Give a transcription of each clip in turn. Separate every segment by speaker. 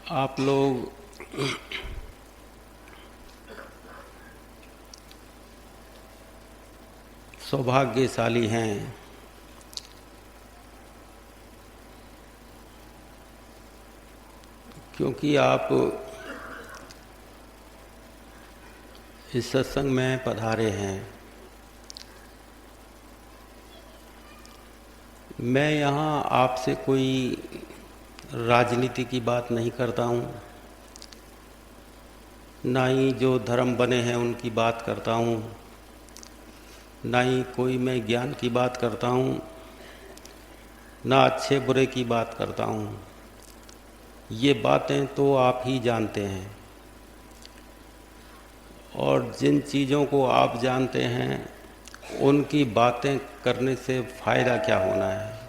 Speaker 1: आप लोग सौभाग्यशाली हैं क्योंकि आप इस सत्संग में पधारे हैं। मैं यहाँ आपसे कोई राजनीति की बात नहीं करता हूँ, ना ही जो धर्म बने हैं उनकी बात करता हूँ, ना ही कोई मैं ज्ञान की बात करता हूँ, ना अच्छे बुरे की बात करता हूँ। ये बातें तो आप ही जानते हैं, और जिन चीज़ों को आप जानते हैं उनकी बातें करने से फ़ायदा क्या होना है।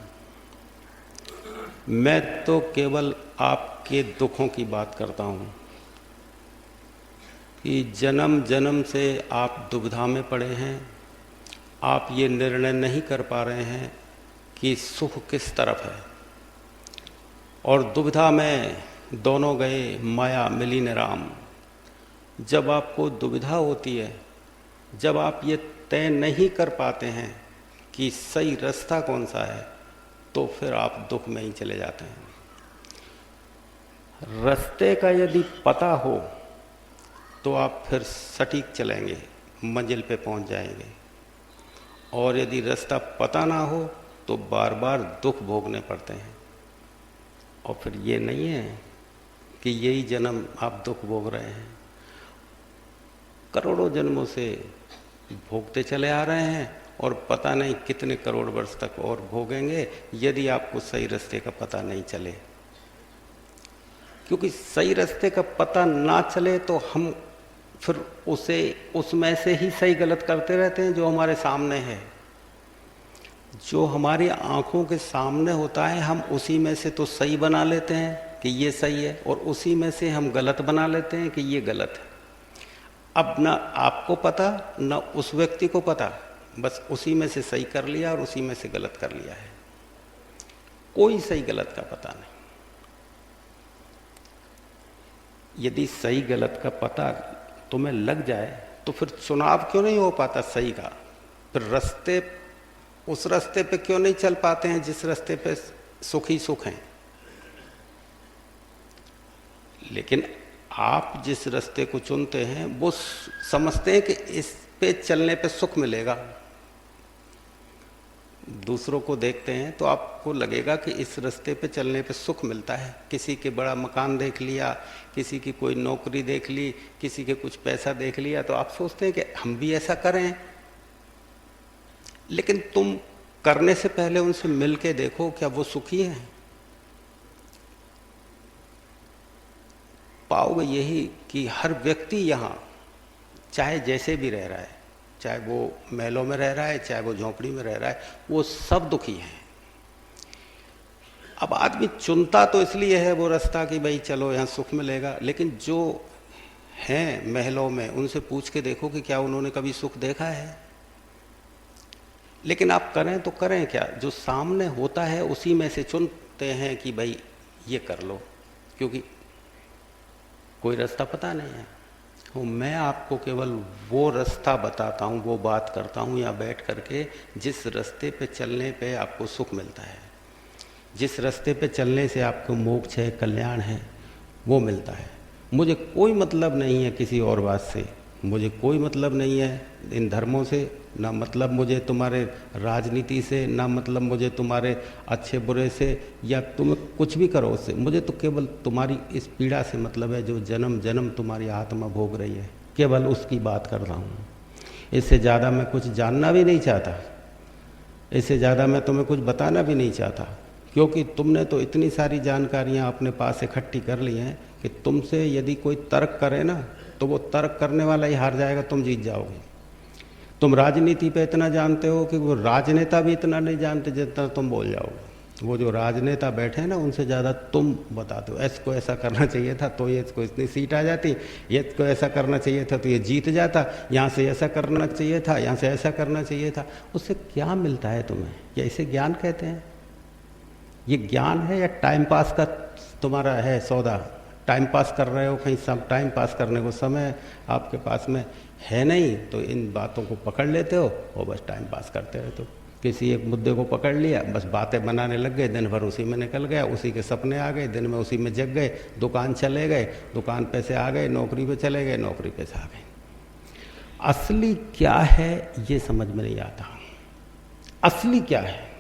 Speaker 1: मैं तो केवल आपके दुखों की बात करता हूँ कि जन्म जन्म से आप दुविधा में पड़े हैं। आप ये निर्णय नहीं कर पा रहे हैं कि सुख किस तरफ है, और दुविधा में दोनों गए माया मिली न राम। जब आपको दुविधा होती है, जब आप ये तय नहीं कर पाते हैं कि सही रास्ता कौन सा है, तो फिर आप दुख में ही चले जाते हैं। रास्ते का यदि पता हो तो आप फिर सटीक चलेंगे, मंजिल पे पहुंच जाएंगे, और यदि रास्ता पता ना हो तो बार बार दुख भोगने पड़ते हैं। और फिर ये नहीं है कि यही जन्म आप दुख भोग रहे हैं, करोड़ों जन्मों से भोगते चले आ रहे हैं, और पता नहीं कितने करोड़ वर्ष तक और भोगेंगे यदि आपको सही रास्ते का पता नहीं चले। क्योंकि सही रास्ते का पता ना चले तो हम फिर उसमें से ही सही गलत करते रहते हैं। जो हमारे सामने है, जो हमारी आंखों के सामने होता है, हम उसी में से तो सही बना लेते हैं कि ये सही है, और उसी में से हम गलत बना लेते हैं कि ये गलत है। अब ना आपको पता ना उस व्यक्ति को पता, बस उसी में से सही कर लिया और उसी में से गलत कर लिया है। कोई सही गलत का पता नहीं। यदि सही गलत का पता तुम्हें लग जाए तो फिर चुनाव क्यों नहीं हो पाता सही का? फिर रास्ते उस रास्ते पे क्यों नहीं चल पाते हैं जिस रास्ते पे सुख ही सुख हैं? लेकिन आप जिस रास्ते को चुनते हैं वो समझते हैं कि इस पे चलने पे सुख मिलेगा। दूसरों को देखते हैं तो आपको लगेगा कि इस रास्ते पे चलने पे सुख मिलता है। किसी के बड़ा मकान देख लिया, किसी की कोई नौकरी देख ली, किसी के कुछ पैसा देख लिया, तो आप सोचते हैं कि हम भी ऐसा करें। लेकिन तुम करने से पहले उनसे मिलके देखो, क्या वो सुखी हैं? पाओगे यही कि हर व्यक्ति यहाँ चाहे जैसे भी रह रहा है, चाहे वो महलों में रह रहा है, चाहे वो झोंपड़ी में रह रहा है, वो सब दुखी हैं। अब आदमी चुनता तो इसलिए है वो रास्ता कि भाई चलो यहाँ सुख मिलेगा, लेकिन जो हैं महलों में उनसे पूछ के देखो कि क्या उन्होंने कभी सुख देखा है। लेकिन आप करें तो करें क्या? जो सामने होता है उसी में से चुनते हैं कि भाई ये कर लो, क्योंकि कोई रास्ता पता नहीं है। तो मैं आपको केवल वो रास्ता बताता हूँ, वो बात करता हूँ या बैठ करके जिस रास्ते पे चलने पे आपको सुख मिलता है, जिस रास्ते पे चलने से आपको मोक्ष है, कल्याण है, वो मिलता है। मुझे कोई मतलब नहीं है किसी और बात से, मुझे कोई मतलब नहीं है इन धर्मों से, ना मतलब मुझे तुम्हारे राजनीति से, ना मतलब मुझे तुम्हारे अच्छे बुरे से, या तुम कुछ भी करो उससे। मुझे तो केवल तुम्हारी इस पीड़ा से मतलब है जो जन्म जन्म तुम्हारी आत्मा भोग रही है, केवल उसकी बात कर रहा हूँ। इससे ज़्यादा मैं कुछ जानना भी नहीं चाहता, इससे ज़्यादा मैं तुम्हें कुछ बताना भी नहीं चाहता, क्योंकि तुमने तो इतनी सारी जानकारियाँ अपने पास इकट्ठी कर ली हैं कि तुमसे यदि कोई तर्क करे ना तो वो तर्क करने वाला ही हार जाएगा, तुम जीत जाओगे। तुम राजनीति पे इतना जानते हो कि वो राजनेता भी इतना नहीं जानते जितना तुम बोल जाओगे। वो जो राजनेता बैठे हैं ना उनसे ज़्यादा तुम बताते हो। इसको ऐसा करना चाहिए था तो ये इसको इतनी सीट आ जाती, ये इसको ऐसा करना चाहिए था तो ये जीत जाता, यहाँ से ऐसा करना चाहिए था, यहाँ से ऐसा करना चाहिए था। उससे क्या मिलता है तुम्हें? क्या इसे ज्ञान कहते हैं? ये ज्ञान है या टाइम पास का तुम्हारा है सौदा? टाइम पास कर रहे हो, कहीं सब टाइम पास करने को समय आपके पास में है नहीं, तो इन बातों को पकड़ लेते हो और बस टाइम पास करते रहते हो। किसी एक मुद्दे को पकड़ लिया, बस बातें बनाने लग गए, दिन भर उसी में निकल गया, उसी के सपने आ गए, दिन में उसी में जग गए, दुकान चले गए, दुकान पे से आ गए, नौकरी पे चले गए, नौकरी पे से आ गए। असली क्या है ये समझ में नहीं आता। असली क्या है?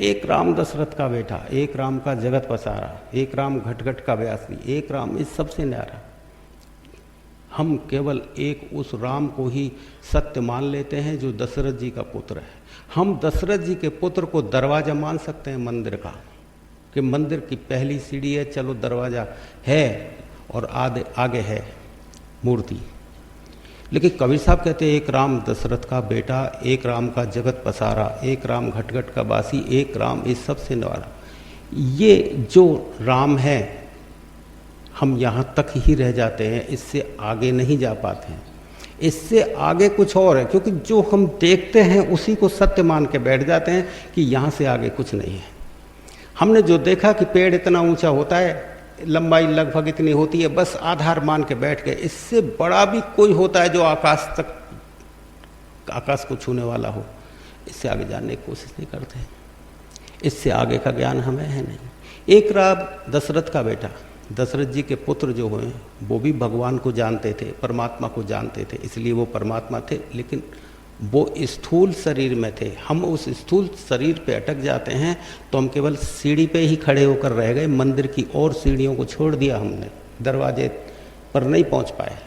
Speaker 1: एक राम दशरथ का बेटा, एक राम का जगत पसारा, एक राम घट घट का व्यासी, एक राम इस सबसे न्यारा। हम केवल एक उस राम को ही सत्य मान लेते हैं जो दशरथ जी का पुत्र है। हम दशरथ जी के पुत्र को दरवाजा मान सकते हैं मंदिर का, कि मंदिर की पहली सीढ़ी है, चलो दरवाजा है और आगे है मूर्ति। लेकिन कबीर साहब कहते हैं एक राम दशरथ का बेटा, एक राम का जगत पसारा, एक राम घट घट का बासी, एक राम इस सबसे न्यारा। ये जो राम है हम यहाँ तक ही रह जाते हैं, इससे आगे नहीं जा पाते हैं। इससे आगे कुछ और है, क्योंकि जो हम देखते हैं उसी को सत्य मान के बैठ जाते हैं कि यहाँ से आगे कुछ नहीं है। हमने जो देखा कि पेड़ इतना ऊंचा होता है, लंबाई लगभग इतनी होती है, बस आधार मान के बैठ गए। इससे बड़ा भी कोई होता है जो आकाश को छूने वाला हो, इससे आगे जानने की कोशिश नहीं करते। इससे आगे का ज्ञान हमें है नहीं। एक राम दशरथ का बेटा, दशरथ जी के पुत्र जो हुए वो भी भगवान को जानते थे, परमात्मा को जानते थे, इसलिए वो परमात्मा थे, लेकिन वो स्थूल शरीर में थे। हम उस स्थूल शरीर पे अटक जाते हैं तो हम केवल सीढ़ी पे ही खड़े होकर रह गए, मंदिर की और सीढ़ियों को छोड़ दिया हमने, दरवाजे पर नहीं पहुंच पाए।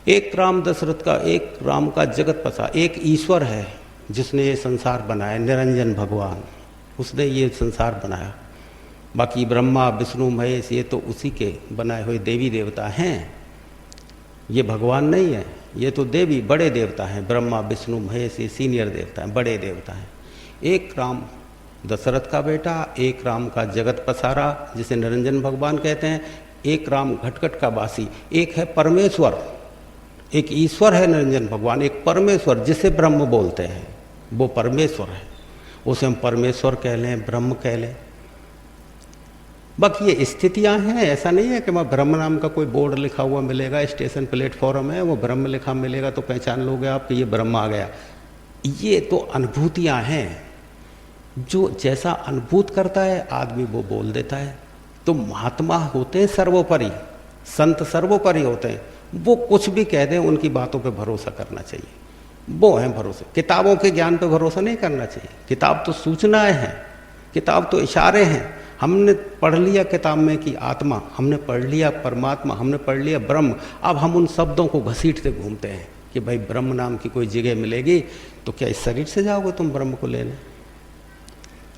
Speaker 1: एक राम दशरथ का, एक राम का जगत पसा, एक ईश्वर है जिसने ये संसार बनाया, निरंजन भगवान, उसने ये संसार बनाया। बाकी ब्रह्मा विष्णु महेश ये तो उसी के बनाए हुए देवी देवता हैं, ये भगवान नहीं है, ये तो देवी बड़े देवता हैं। ब्रह्मा विष्णु महेश ये सीनियर देवता हैं, बड़े देवता हैं। एक राम दशरथ का बेटा, एक राम का जगत पसारा जिसे निरंजन भगवान कहते हैं, एक राम घटघट का बासी, एक है परमेश्वर, एक ईश्वर है निरंजन भगवान, एक परमेश्वर जिसे ब्रह्म बोलते हैं, वो परमेश्वर है। उसे हम परमेश्वर कह लें, ब्रह्म कह लें। बाकी ये स्थितियां हैं, ऐसा नहीं है कि वहाँ ब्रह्म नाम का कोई बोर्ड लिखा हुआ मिलेगा, स्टेशन प्लेटफॉर्म है, वो ब्रह्म लिखा मिलेगा तो पहचान लोगे आप कि ये ब्रह्म आ गया। ये तो अनुभूतियां हैं, जो जैसा अनुभूत करता है आदमी वो बोल देता है। तो महात्मा होते हैं सर्वोपरि, संत सर्वोपरि होते हैं, वो कुछ भी कह दें उनकी बातों पे भरोसा करना चाहिए, वो है भरोसे। किताबों के ज्ञान पे भरोसा नहीं करना चाहिए। किताब तो सूचनाएं हैं, किताब तो इशारे हैं। हमने पढ़ लिया किताब में कि आत्मा, हमने पढ़ लिया परमात्मा, हमने पढ़ लिया ब्रह्म, अब हम उन शब्दों को घसीटते घूमते हैं कि भाई ब्रह्म नाम की कोई जगह मिलेगी तो क्या इस शरीर से जाओगे तुम ब्रह्म को लेने?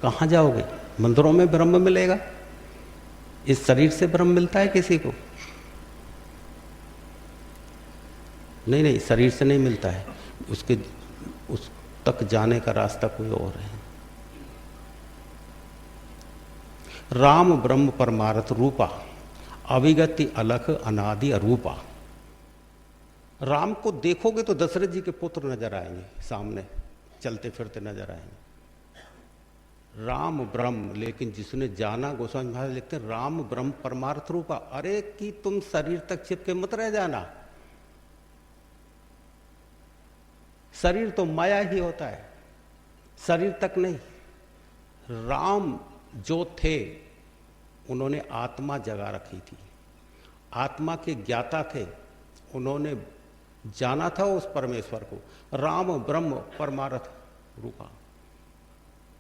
Speaker 1: कहाँ जाओगे? मंदिरों में ब्रह्म मिलेगा? इस शरीर से ब्रह्म मिलता है किसी को? नहीं नहीं, शरीर से नहीं मिलता है, उसके उस तक जाने का रास्ता कोई और है। राम ब्रह्म परमार्थ रूपा, अविगति अलख अनादि अरूपा। राम को देखोगे तो दशरथ जी के पुत्र नजर आएंगे, सामने चलते फिरते नजर आएंगे। राम ब्रह्म, लेकिन जिसने जाना, गोस्वामी महाराज लिखते हैं राम ब्रह्म परमार्थ रूपा। अरे कि तुम शरीर तक चिपके मत रह जाना, शरीर तो माया ही होता है, शरीर तक नहीं। राम जो थे उन्होंने आत्मा जगा रखी थी, आत्मा के ज्ञाता थे, उन्होंने जाना था उस परमेश्वर को। राम ब्रह्म परमार्थ रूपा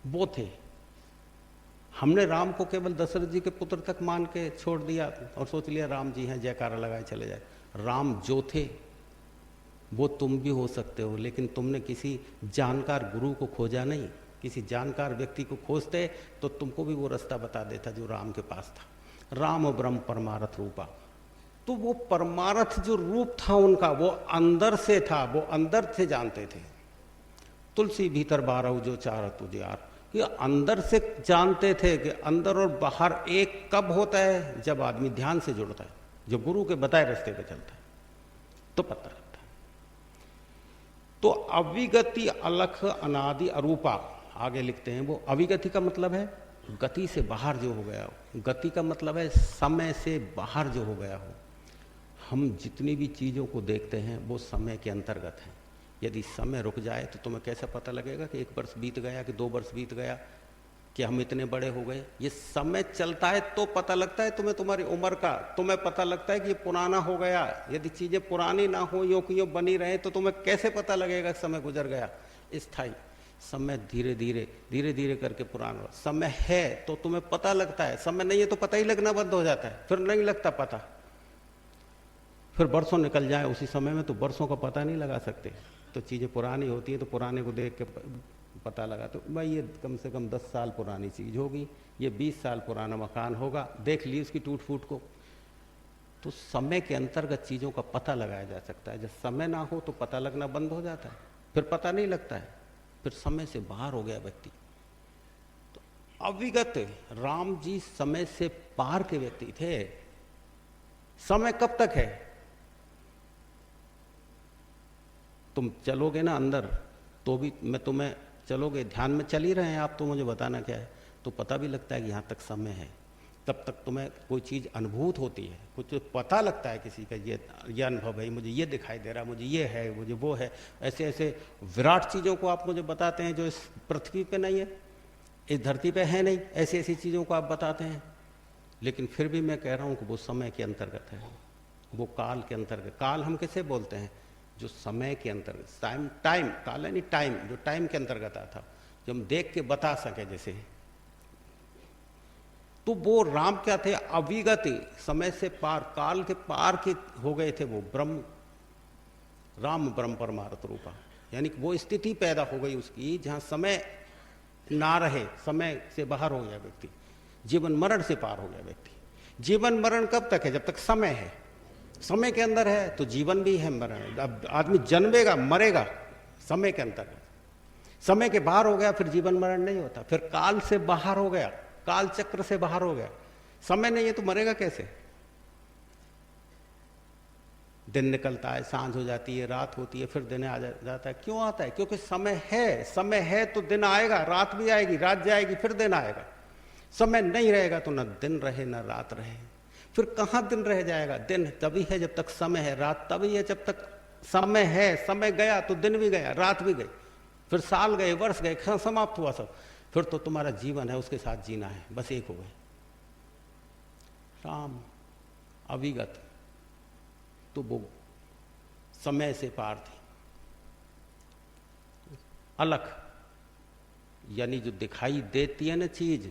Speaker 1: वो थे। हमने राम को केवल दशरथ जी के पुत्र तक मान के छोड़ दिया और सोच लिया राम जी हैं, जयकारा लगाए चले जाए। राम जो थे वो तुम भी हो सकते हो, लेकिन तुमने किसी जानकार गुरु को खोजा नहीं। किसी जानकार व्यक्ति को खोजते तो तुमको भी वो रास्ता बता देता जो राम के पास था। राम ब्रह्म परमार्थ रूपा, तो वो परमार्थ जो रूप था उनका वो अंदर से था, वो अंदर से जानते थे। तुलसी भीतर बारह जो चार तुझे यार, कि अंदर से जानते थे कि अंदर और बाहर एक कब होता है, जब आदमी ध्यान से जुड़ता है, जो गुरु के बताए रास्ते पे चलता है तो पता लगता है। तो अविगति अलख अनादि अरूपा, आगे लिखते हैं वो अविगति का मतलब है गति से बाहर जो हो गया हो, गति का मतलब है समय से बाहर जो हो गया हो। हम जितनी भी चीज़ों को देखते हैं वो समय के अंतर्गत है। यदि समय रुक जाए तो तुम्हें कैसे पता लगेगा कि 1 वर्ष बीत गया कि 2 वर्ष बीत गया कि हम इतने बड़े हो गए? ये समय चलता है तो पता लगता है तुम्हें तुम्हारी उम्र का, तुम्हें पता लगता है कि ये पुराना हो गया। यदि चीज़ें पुरानी ना हो, यों की यों बनी रहे, तो तुम्हें कैसे पता लगेगा समय गुजर गया? स्थायी समय धीरे धीरे करके पुराना समय है तो तुम्हें पता लगता है, समय नहीं है तो पता ही लगना बंद हो जाता है, फिर नहीं लगता पता। फिर बरसों निकल जाए उसी समय में तो बरसों का पता नहीं लगा सकते। तो चीज़ें पुरानी होती है तो पुराने को देख के पता लगा, तो भाई ये कम से कम 10 साल पुरानी चीज़ होगी, ये 20 साल पुराना मकान होगा, देख ली उसकी टूट फूट को। तो समय के अंतर्गत चीज़ों का पता लगाया जा सकता है। जब समय ना हो तो पता लगना बंद हो जाता है, फिर पता नहीं लगता है, फिर समय से बाहर हो गया व्यक्ति। तो अविगत राम जी समय से पार के व्यक्ति थे। समय कब तक है? तुम चलोगे ना अंदर तो भी मैं तुम्हें, चलोगे ध्यान में चल ही रहे हैं आप, तो मुझे बताना क्या है, तो पता भी लगता है कि यहाँ तक समय है। तब तक तुम्हें कोई चीज़ अनुभूत होती है, कुछ पता लगता है किसी का ये अनुभव है, मुझे ये दिखाई दे रहा, मुझे ये है, मुझे वो है। ऐसे ऐसे विराट चीज़ों को आप मुझे बताते हैं जो इस पृथ्वी पे नहीं है, इस धरती पे है नहीं, ऐसी ऐसी चीज़ों को आप बताते हैं। लेकिन फिर भी मैं कह रहा हूँ कि वो समय के अंतर्गत है, वो काल के अंतर्गत। काल हम किसे बोलते हैं? जो समय के अंतर्गत, टाइम काल यानी टाइम, जो टाइम के अंतर्गत आता, जो हम देख के बता सके जैसे। तो वो राम क्या थे? अविगत, समय से पार, काल के पार के हो गए थे वो ब्रह्म, राम ब्रह्म परमार्थ रूपा। यानी वो स्थिति पैदा हो गई उसकी जहां समय ना रहे, समय से बाहर हो गया व्यक्ति, जीवन मरण से पार हो गया व्यक्ति। जीवन मरण कब तक है? जब तक समय है। समय के अंदर है तो जीवन भी है, मरण। अब आदमी जन्मेगा मरेगा समय के अंतर्गत, समय के बाहर हो गया फिर जीवन मरण नहीं होता, फिर काल से बाहर हो गया, काल चक्र से बाहर हो गया। समय नहीं है तो मरेगा कैसे? दिन निकलता है, सांझ हो जाती है, रात होती है, फिर दिन आ जाता है। क्यों आता है? क्योंकि समय है। समय है तो दिन आएगा, रात भी आएगी, रात जाएगी, फिर दिन आएगा। समय नहीं रहेगा तो न दिन रहे न रात रहे, फिर कहाँ दिन रह जाएगा? दिन तभी है जब तक समय है, रात तभी है जब तक समय है। समय गया तो दिन भी गया, रात भी गई, फिर साल गए, वर्ष गए, समाप्त हुआ सब। फिर तो तुम्हारा जीवन है, उसके साथ जीना है, बस एक हो गए। राम अविगत, तो वो समय से पार थे। अलख यानी जो दिखाई देती है ना चीज,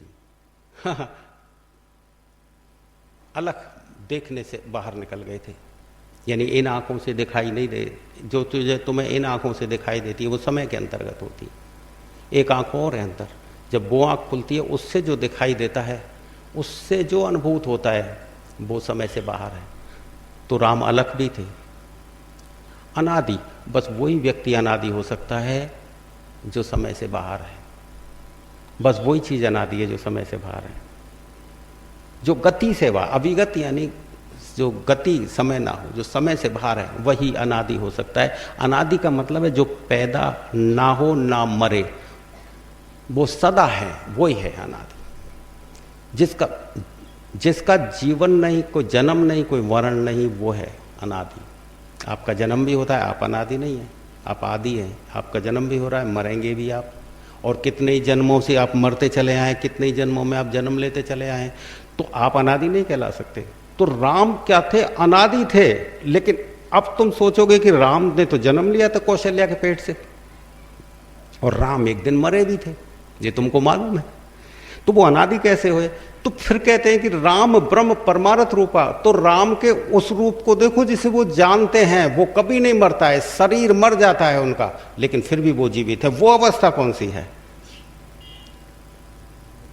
Speaker 1: अलख देखने से बाहर निकल गए थे। यानी इन आंखों से दिखाई नहीं दे, जो तुझे तुम्हें इन आंखों से दिखाई देती है वो समय के अंतर्गत होती है। एक आंख और है अंतर, जब वो आंख खुलती है उससे जो दिखाई देता है, उससे जो अनुभूत होता है वो समय से बाहर है। तो राम अलख भी थे, अनादि। बस वही व्यक्ति अनादि हो सकता है जो समय से बाहर है। बस वही चीज अनादि है जो समय से बाहर है। जो गति से वह अविगत, यानी जो गति समय ना हो, जो समय से बाहर है, वही अनादि हो सकता है। अनादि का मतलब है जो पैदा ना हो ना मरे, वो सदा है, वही है अनादि। जिसका जीवन नहीं, कोई जन्म नहीं, कोई मरण नहीं, वो है अनादि। आपका जन्म भी होता है, आप अनादि नहीं है, आप आदि हैं। आपका जन्म भी हो रहा है, मरेंगे भी आप, और कितने ही जन्मों से आप मरते चले आए, कितने ही जन्मों में आप जन्म लेते चले आए, तो आप अनादि नहीं कहला सकते। तो राम क्या थे? अनादि थे। लेकिन अब तुम सोचोगे कि राम ने तो जन्म लिया था कौशल्या के पेट से, और राम एक दिन मरे भी थे, ये तुमको मालूम है। तो वो अनादि कैसे हुए? तो फिर कहते हैं कि राम ब्रह्म परमार्थ रूपा। तो राम के उस रूप को देखो जिसे वो जानते हैं, वो कभी नहीं मरता है, शरीर मर जाता है उनका, लेकिन फिर भी वो जीवित है। वो अवस्था कौन सी है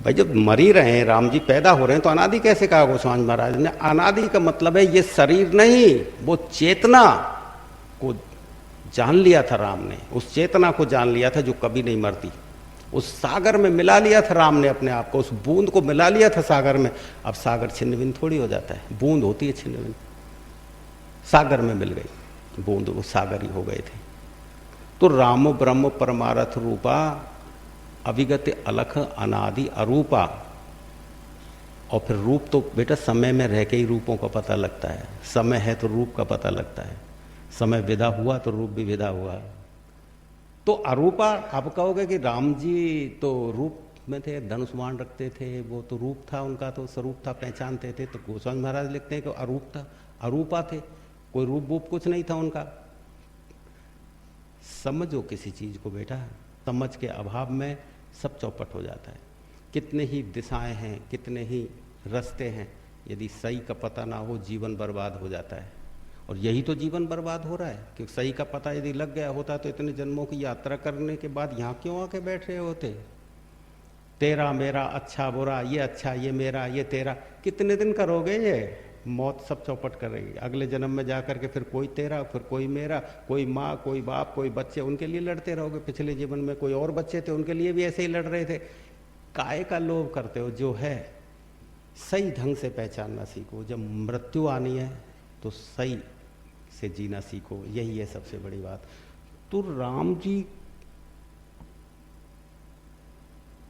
Speaker 1: भाई? जब मर ही रहे हैं, राम जी पैदा हो रहे हैं, तो अनादि कैसे कहा गोस्वामी महाराज ने? अनादि का मतलब है ये शरीर नहीं, वो चेतना को जान लिया था राम ने, उस चेतना को जान लिया था जो कभी नहीं मरती। उस सागर में मिला लिया था राम ने अपने आप को, उस बूंद को मिला लिया था सागर में। अब सागर छिन्न भिन्न थोड़ी हो जाता है, बूंद होती है छिन्न भिन्न, सागर में मिल गई बूंद, वो सागर ही हो गए थे। तो राम ब्रह्म परमार्थ रूपा, अविगत अलख अनादि अरूपा, और फिर रूप तो बेटा समय में रह के ही रूपों का पता लगता है। समय है तो रूप का पता लगता है, समय विदा हुआ तो रूप भी विदा हुआ। तो अरूपा, आप कहोगे कि राम जी तो रूप में थे, धनुष बाण रखते थे, वो तो रूप था उनका, तो स्वरूप था, पहचानते थे। तो गोस्वामी महाराज लिखते हैं कि अरूप था, अरूपा थे, कोई रूप वूप कुछ नहीं था उनका। समझो किसी चीज को बेटा, समझ के अभाव में सब चौपट हो जाता है। कितने ही दिशाएं हैं, कितने ही रास्ते हैं, यदि सही का पता ना हो जीवन बर्बाद हो जाता है। और यही तो जीवन बर्बाद हो रहा है कि सही का पता यदि लग गया होता तो इतने जन्मों की यात्रा करने के बाद यहाँ क्यों आके बैठ रहे होते। तेरा मेरा, अच्छा बुरा, ये अच्छा ये मेरा ये तेरा, कितने दिन करोगे ये? मौत सब चौपट कर रही है। अगले जन्म में जाकर के फिर कोई तेरा, फिर कोई मेरा, कोई माँ, कोई बाप, कोई बच्चे, उनके लिए लड़ते रहोगे। पिछले जीवन में कोई और बच्चे थे, उनके लिए भी ऐसे ही लड़ रहे थे। काय का लोभ करते हो? जो है सही ढंग से पहचानना सीखो। जब मृत्यु आनी है तो सही से जीना सीखो, यही है सबसे बड़ी बात। तो राम जी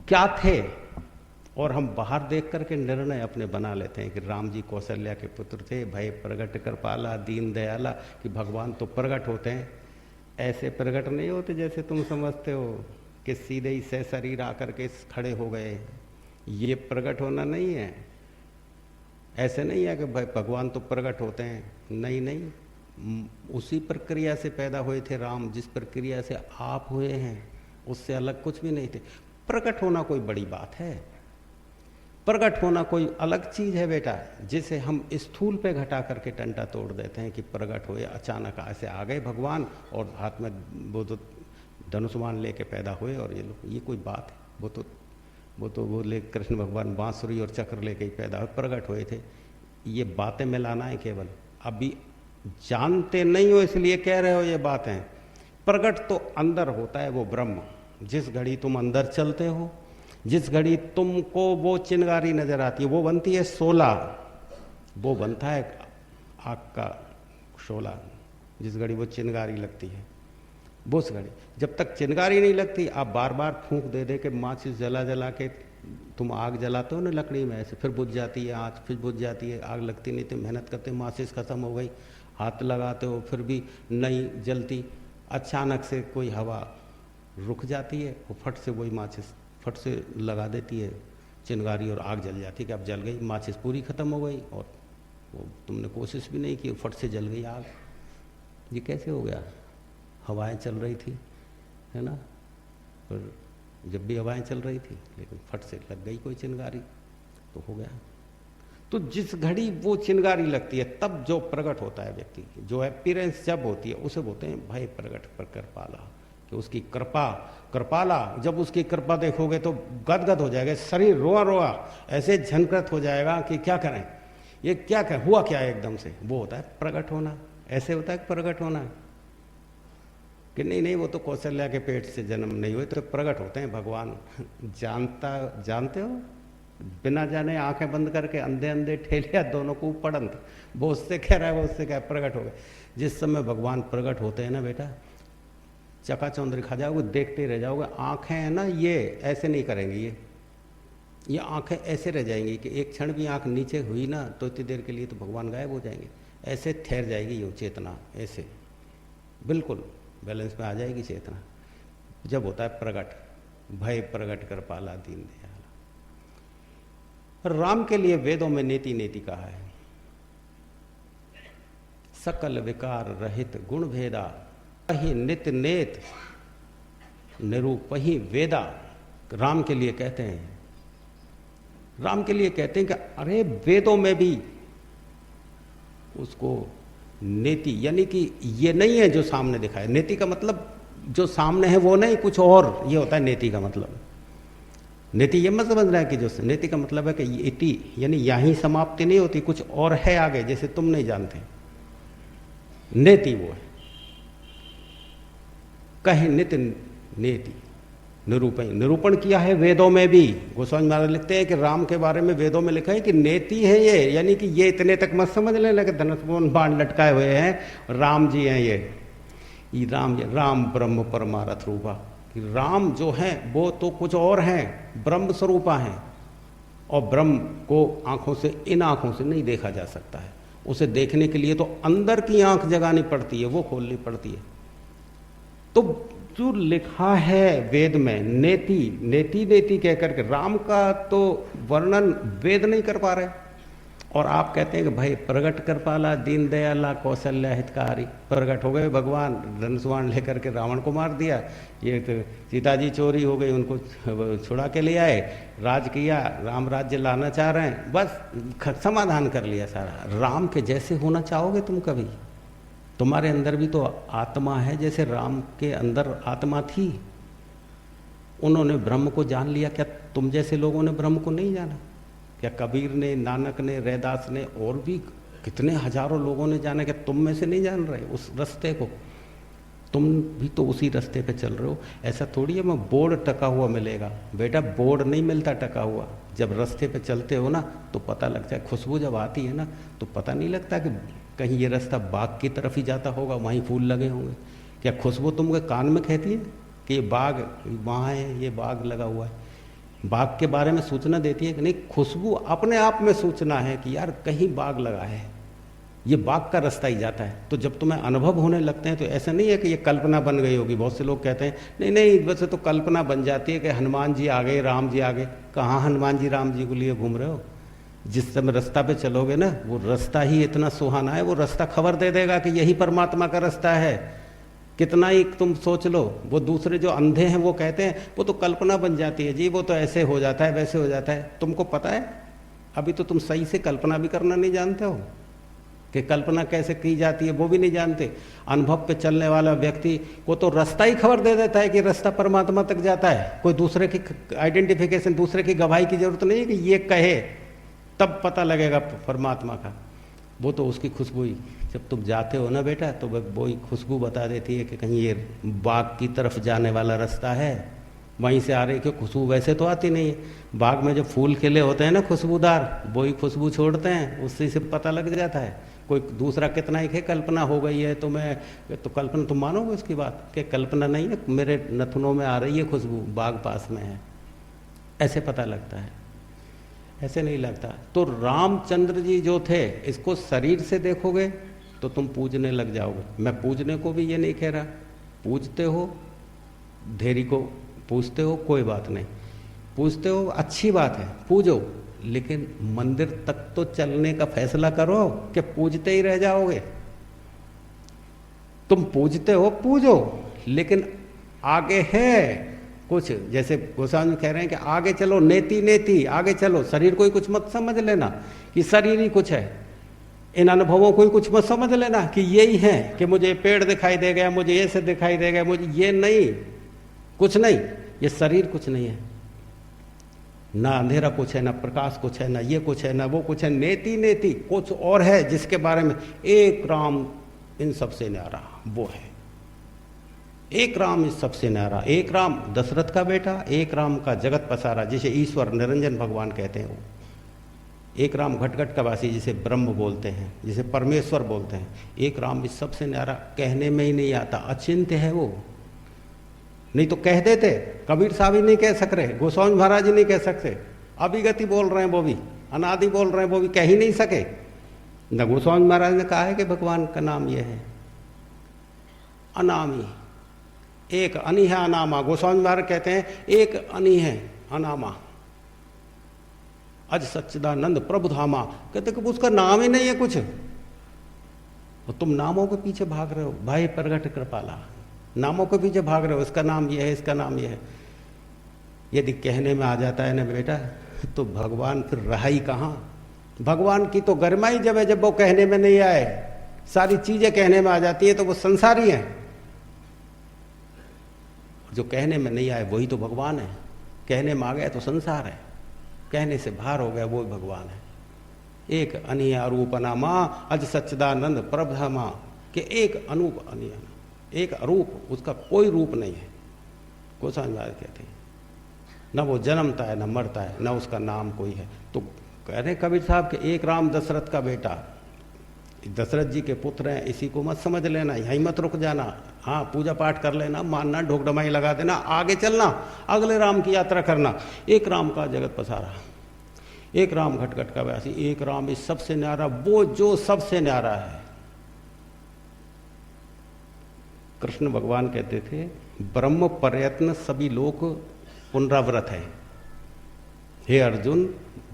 Speaker 1: क्या थे, और हम बाहर देख करके निर्णय अपने बना लेते हैं कि राम जी कौशल्या के पुत्र थे, भय प्रगट कर पाला, दीन दयाला, कि भगवान तो प्रगट होते हैं। ऐसे प्रगट नहीं होते जैसे तुम समझते हो कि सीधे ही से शरीर आकर के खड़े हो गए। ये प्रगट होना नहीं है। ऐसे नहीं है कि भाई भगवान तो प्रगट होते हैं, नहीं नहीं, उसी प्रक्रिया से पैदा हुए थे राम जिस प्रक्रिया से आप हुए हैं, उससे अलग कुछ भी नहीं थे। प्रकट होना कोई बड़ी बात है? प्रकट होना कोई अलग चीज है बेटा, जिसे हम स्थूल पे घटा करके टंटा तोड़ देते हैं कि प्रकट हुए, अचानक ऐसे आ गए भगवान और हाथ में वो तो धनुष्मान लेके पैदा हुए और ये लोग, ये कोई बात है? वो ले कृष्ण भगवान बांसुरी और चक्र लेके ही पैदा हुए, प्रकट हुए थे। ये बातें मिलाना है केवल, अभी जानते नहीं हो इसलिए कह रहे हो ये बातें। प्रकट तो अंदर होता है वो ब्रह्म। जिस घड़ी तुम अंदर चलते हो, जिस घड़ी तुमको वो चिंगारी नजर आती है, वो बनती है शोला, वो बनता है आग का शोला। जिस घड़ी वो चिंगारी लगती है, वो उस घड़ी, जब तक चिंगारी नहीं लगती, आप बार बार फूंक दे दे के माचिस जला जला के तुम आग जलाते हो ना लकड़ी में, ऐसे फिर बुझ जाती है आँच, फिर बुझ जाती है, आग लगती नहीं, तो मेहनत करते माचिस खत्म हो गई, हाथ लगाते हो फिर भी नहीं जलती। अचानक से कोई हवा रुक जाती है, वो फट से वही माचिस फट से लगा देती है चिंगारी और आग जल जाती है कि अब जल गई, माचिस पूरी खत्म हो गई और वो तुमने कोशिश भी नहीं की, फट से जल गई आग। ये कैसे हो गया? हवाएं चल रही थी, है ना, पर जब भी हवाएं चल रही थी लेकिन फट से लग गई कोई चिंगारी तो हो गया। तो जिस घड़ी वो चिंगारी लगती है तब जो प्रकट होता है व्यक्ति, जो अपीयरेंस जब होती है, उसे बोलते हैं भय प्रकट पर कृपाला, कि उसकी कृपा, कृपाला, जब उसकी कृपा देखोगे तो गदगद हो जाएगा, शरीर रोआ रोआ ऐसे झनकृत हो जाएगा कि क्या करें, ये क्या करें, हुआ क्या है एकदम से। वो होता है प्रकट होना। ऐसे होता है प्रकट होना कि नहीं नहीं वो तो कौशल्या के पेट से जन्म नहीं हुए, तो प्रकट होते हैं भगवान। जानते हो, बिना जाने आंखें बंद करके अंधे अंधे ठेलिया दोनों को पड़ंत, वो उससे कह रहा है, वो उससे कह प्रकट हो गए। जिस समय भगवान प्रकट होते हैं ना बेटा, चकाचौंध खा जाओगे, देखते रह जाओगे। आंखें है ना, ये ऐसे नहीं करेंगी, ये आंखें ऐसे रह जाएंगी कि एक क्षण भी आंख नीचे हुई ना तो इतनी देर के लिए तो भगवान गायब हो जाएंगे। ऐसे ठहर जाएगी ये चेतना, ऐसे बिल्कुल बैलेंस में आ जाएगी चेतना। जब होता है प्रकट, भय प्रकट कर पाला दीन दयाला। राम के लिए वेदों में नेति नेति कहा है, सकल विकार रहित गुण भेदा, ही नित नेत निरूपही वेदा। राम के लिए कहते हैं, राम के लिए कहते हैं कि अरे वेदों में भी उसको नेति, यानी कि ये नहीं है जो सामने दिखाए। नेति का मतलब जो सामने है वो नहीं, कुछ और, ये होता है नेति का मतलब। नेति ये मत समझ रहा है कि जो नेति का मतलब है कि इति, यानी यहीं समाप्ति नहीं होती, कुछ और है आगे, जैसे तुम नहीं जानते। नेति वो है, कहे नित नेति निरूपण किया है वेदों में भी। गोस्वामी महाराज लिखते हैं कि राम के बारे में वेदों में लिखा है कि नेति है ये, यानी कि ये इतने तक मत समझ लेना कि धनुष बाण लटकाए हुए हैं राम जी हैं ये राम ब्रह्म परमारथ रूपा। कि राम जो है वो तो कुछ और हैं, ब्रह्म स्वरूपा हैं, और ब्रह्म को आंखों से, इन आंखों से नहीं देखा जा सकता है। उसे देखने के लिए तो अंदर की आंख जगानी पड़ती है, वो खोलनी पड़ती है। तो जो लिखा है वेद में नेति नेति नेति कह करके, राम का तो वर्णन वेद नहीं कर पा रहे, और आप कहते हैं कि भाई प्रगट कर पाला दीन दयाला कौशल्या हितकारी, प्रगट हो गए भगवान, धनुष्वाण लेकर के रावण को मार दिया, ये तो सीता जी चोरी हो गई, उनको छुड़ा के ले आए, राज किया, राम राज्य लाना चाह रहे हैं, बस समाधान कर लिया सारा। राम के जैसे होना चाहोगे तुम कभी? तुम्हारे अंदर भी तो आत्मा है, जैसे राम के अंदर आत्मा थी। उन्होंने ब्रह्म को जान लिया, क्या तुम जैसे लोगों ने ब्रह्म को नहीं जाना? क्या कबीर ने, नानक ने, रैदास ने और भी कितने हजारों लोगों ने जाना? क्या तुम में से नहीं जान रहे उस रास्ते को? तुम भी तो उसी रास्ते पे चल रहे हो। ऐसा थोड़ी है मैं बोर्ड टका हुआ मिलेगा, बेटा बोर्ड नहीं मिलता टका हुआ। जब रास्ते पे चलते हो ना तो पता लगता है, खुशबू जब आती है ना तो पता नहीं लगता कि कहीं ये रास्ता बाग की तरफ ही जाता होगा, वहीं फूल लगे होंगे। क्या खुशबू तुमके कान में कहती है कि ये बाग वहाँ है, ये बाग लगा हुआ है? बाग के बारे में सूचना देती है कि नहीं? खुशबू अपने आप में सूचना है कि यार कहीं बाग लगा है, ये बाग का रास्ता ही जाता है। तो जब तुम्हें अनुभव होने लगते हैं तो ऐसा नहीं है कि ये कल्पना बन गई होगी। बहुत से लोग कहते हैं नहीं नहीं वैसे तो कल्पना बन जाती है कि हनुमान जी आ गए, राम जी आ गए। कहाँ हनुमान जी राम जी को लिए घूम रहे हो? जिस समय रास्ता पे चलोगे ना, वो रास्ता ही इतना सुहाना है, वो रास्ता खबर दे देगा कि यही परमात्मा का रास्ता है। कितना ही तुम सोच लो, वो दूसरे जो अंधे हैं वो कहते हैं वो तो कल्पना बन जाती है जी, वो तो ऐसे हो जाता है, वैसे हो जाता है। तुमको पता है अभी तो तुम सही से कल्पना भी करना नहीं जानते हो कि कल्पना कैसे की जाती है, वो भी नहीं जानते। अनुभव पे चलने वाला व्यक्ति को तो रास्ता ही खबर दे देता है कि रास्ता परमात्मा तक जाता है। कोई दूसरे की आइडेंटिफिकेशन, दूसरे की गवाही की जरूरत नहीं है कि ये कहे तब पता लगेगा परमात्मा का। वो तो उसकी खुशबू ही, जब तुम जाते हो ना बेटा तो वो ही खुशबू बता देती है कि कहीं ये बाग की तरफ जाने वाला रास्ता है, वहीं से आ रही। कि खुशबू वैसे तो आती नहीं है, बाग में जब फूल खिले होते हैं ना खुशबूदार, वो ही खुशबू छोड़ते हैं, उससे से पता लग जाता है। कोई दूसरा कितना ही कल्पना हो गई है तो मैं तो कल्पना, तुम मानोगे उसकी बात कि कल्पना नहीं है, मेरे नथुनों में आ रही है खुशबू, बाग पास में है, ऐसे पता लगता है। ऐसे नहीं लगता। तो रामचंद्र जी जो थे, इसको शरीर से देखोगे तो तुम पूजने लग जाओगे। मैं पूजने को भी ये नहीं कह रहा, पूजते हो, धेरी को पूजते हो, कोई बात नहीं, पूजते हो अच्छी बात है, पूजो, लेकिन मंदिर तक तो चलने का फैसला करो कि पूजते ही रह जाओगे। तुम पूजते हो, पूजो, लेकिन आगे है कुछ। जैसे गोस्वामी कह रहे हैं कि आगे चलो, नेति नेति, आगे चलो। शरीर को ही कुछ मत समझ लेना कि शरीर ही कुछ है, इन अनुभवों को ही कुछ मत समझ लेना कि यही है, कि मुझे पेड़ दिखाई दे गया, मुझे ये से दिखाई दे गया, मुझे ये नहीं, कुछ नहीं, ये शरीर कुछ नहीं है, ना अंधेरा कुछ है, ना प्रकाश कुछ है, ना ये कुछ है, ना वो कुछ है। नेति नेति कुछ और है जिसके बारे में एक राम इन सबसे न्यारा वो है। एक राम इस सबसे न्यारा, एक राम दशरथ का बेटा, एक राम का जगत पसारा, जिसे ईश्वर निरंजन भगवान कहते हैं। वो एक राम घट का वासी, जिसे ब्रह्म बोलते हैं, जिसे परमेश्वर बोलते हैं। एक राम इस सबसे न्यारा कहने में ही नहीं आता, अचिंत्य है वो। नहीं तो कह देते, कबीर साहब ही नहीं कह सक रहे, गोस्वामी महाराज ही नहीं कह सकते, अभिगति बोल रहे हैं वो भी, अनादि बोल रहे हैं वो भी, कह ही नहीं सके। न गोस्वामी महाराज ने कहा है कि भगवान का नाम यह है अनामी, एक अनि है अनामा। गोस्वामी महाराज कहते हैं एक अनि है अनामा, अज सच्चिदानंद प्रभु धामा। कहते कि उसका नाम ही नहीं है कुछ, तो तुम नामों के पीछे भाग रहे हो। भाई प्रगट कृपाला, नामों के पीछे भाग रहे हो, इसका नाम यह है, इसका नाम यह है। यदि कहने में आ जाता है ना बेटा, तो भगवान फिर रहा ही कहाँ। भगवान की तो गरिमा ही जब है जब वो कहने में नहीं आए। सारी चीजें कहने में आ जाती है तो वो संसारी है, जो कहने में नहीं आए वही तो भगवान है। कहने में आ गया तो संसार है, कहने से बाहर हो गया वो भगवान है। एक अनिय अरूप अनामा अज सच्चिदानंद प्रभमा, के एक अनूप अनिय, एक अरूप, उसका कोई रूप नहीं है। गोस्वामी महाराज कहते हैं न वो जन्मता है, न मरता है, न उसका नाम कोई है। तो कह रहे कबीर साहब के एक राम दशरथ का बेटा, दशरथ जी के पुत्र हैं, इसी को मत समझ लेना, यहीं मत रुक जाना। हाँ, पूजा पाठ कर लेना, मानना, ढोकडमाई लगा देना, आगे चलना, अगले राम की यात्रा करना। एक राम का जगत पसारा, एक राम घट घट का व्यासी, एक राम इस सबसे न्यारा, वो जो सबसे न्यारा है। कृष्ण भगवान कहते थे ब्रह्म प्रयत्न सभी लोग पुनरावृत है। हे अर्जुन,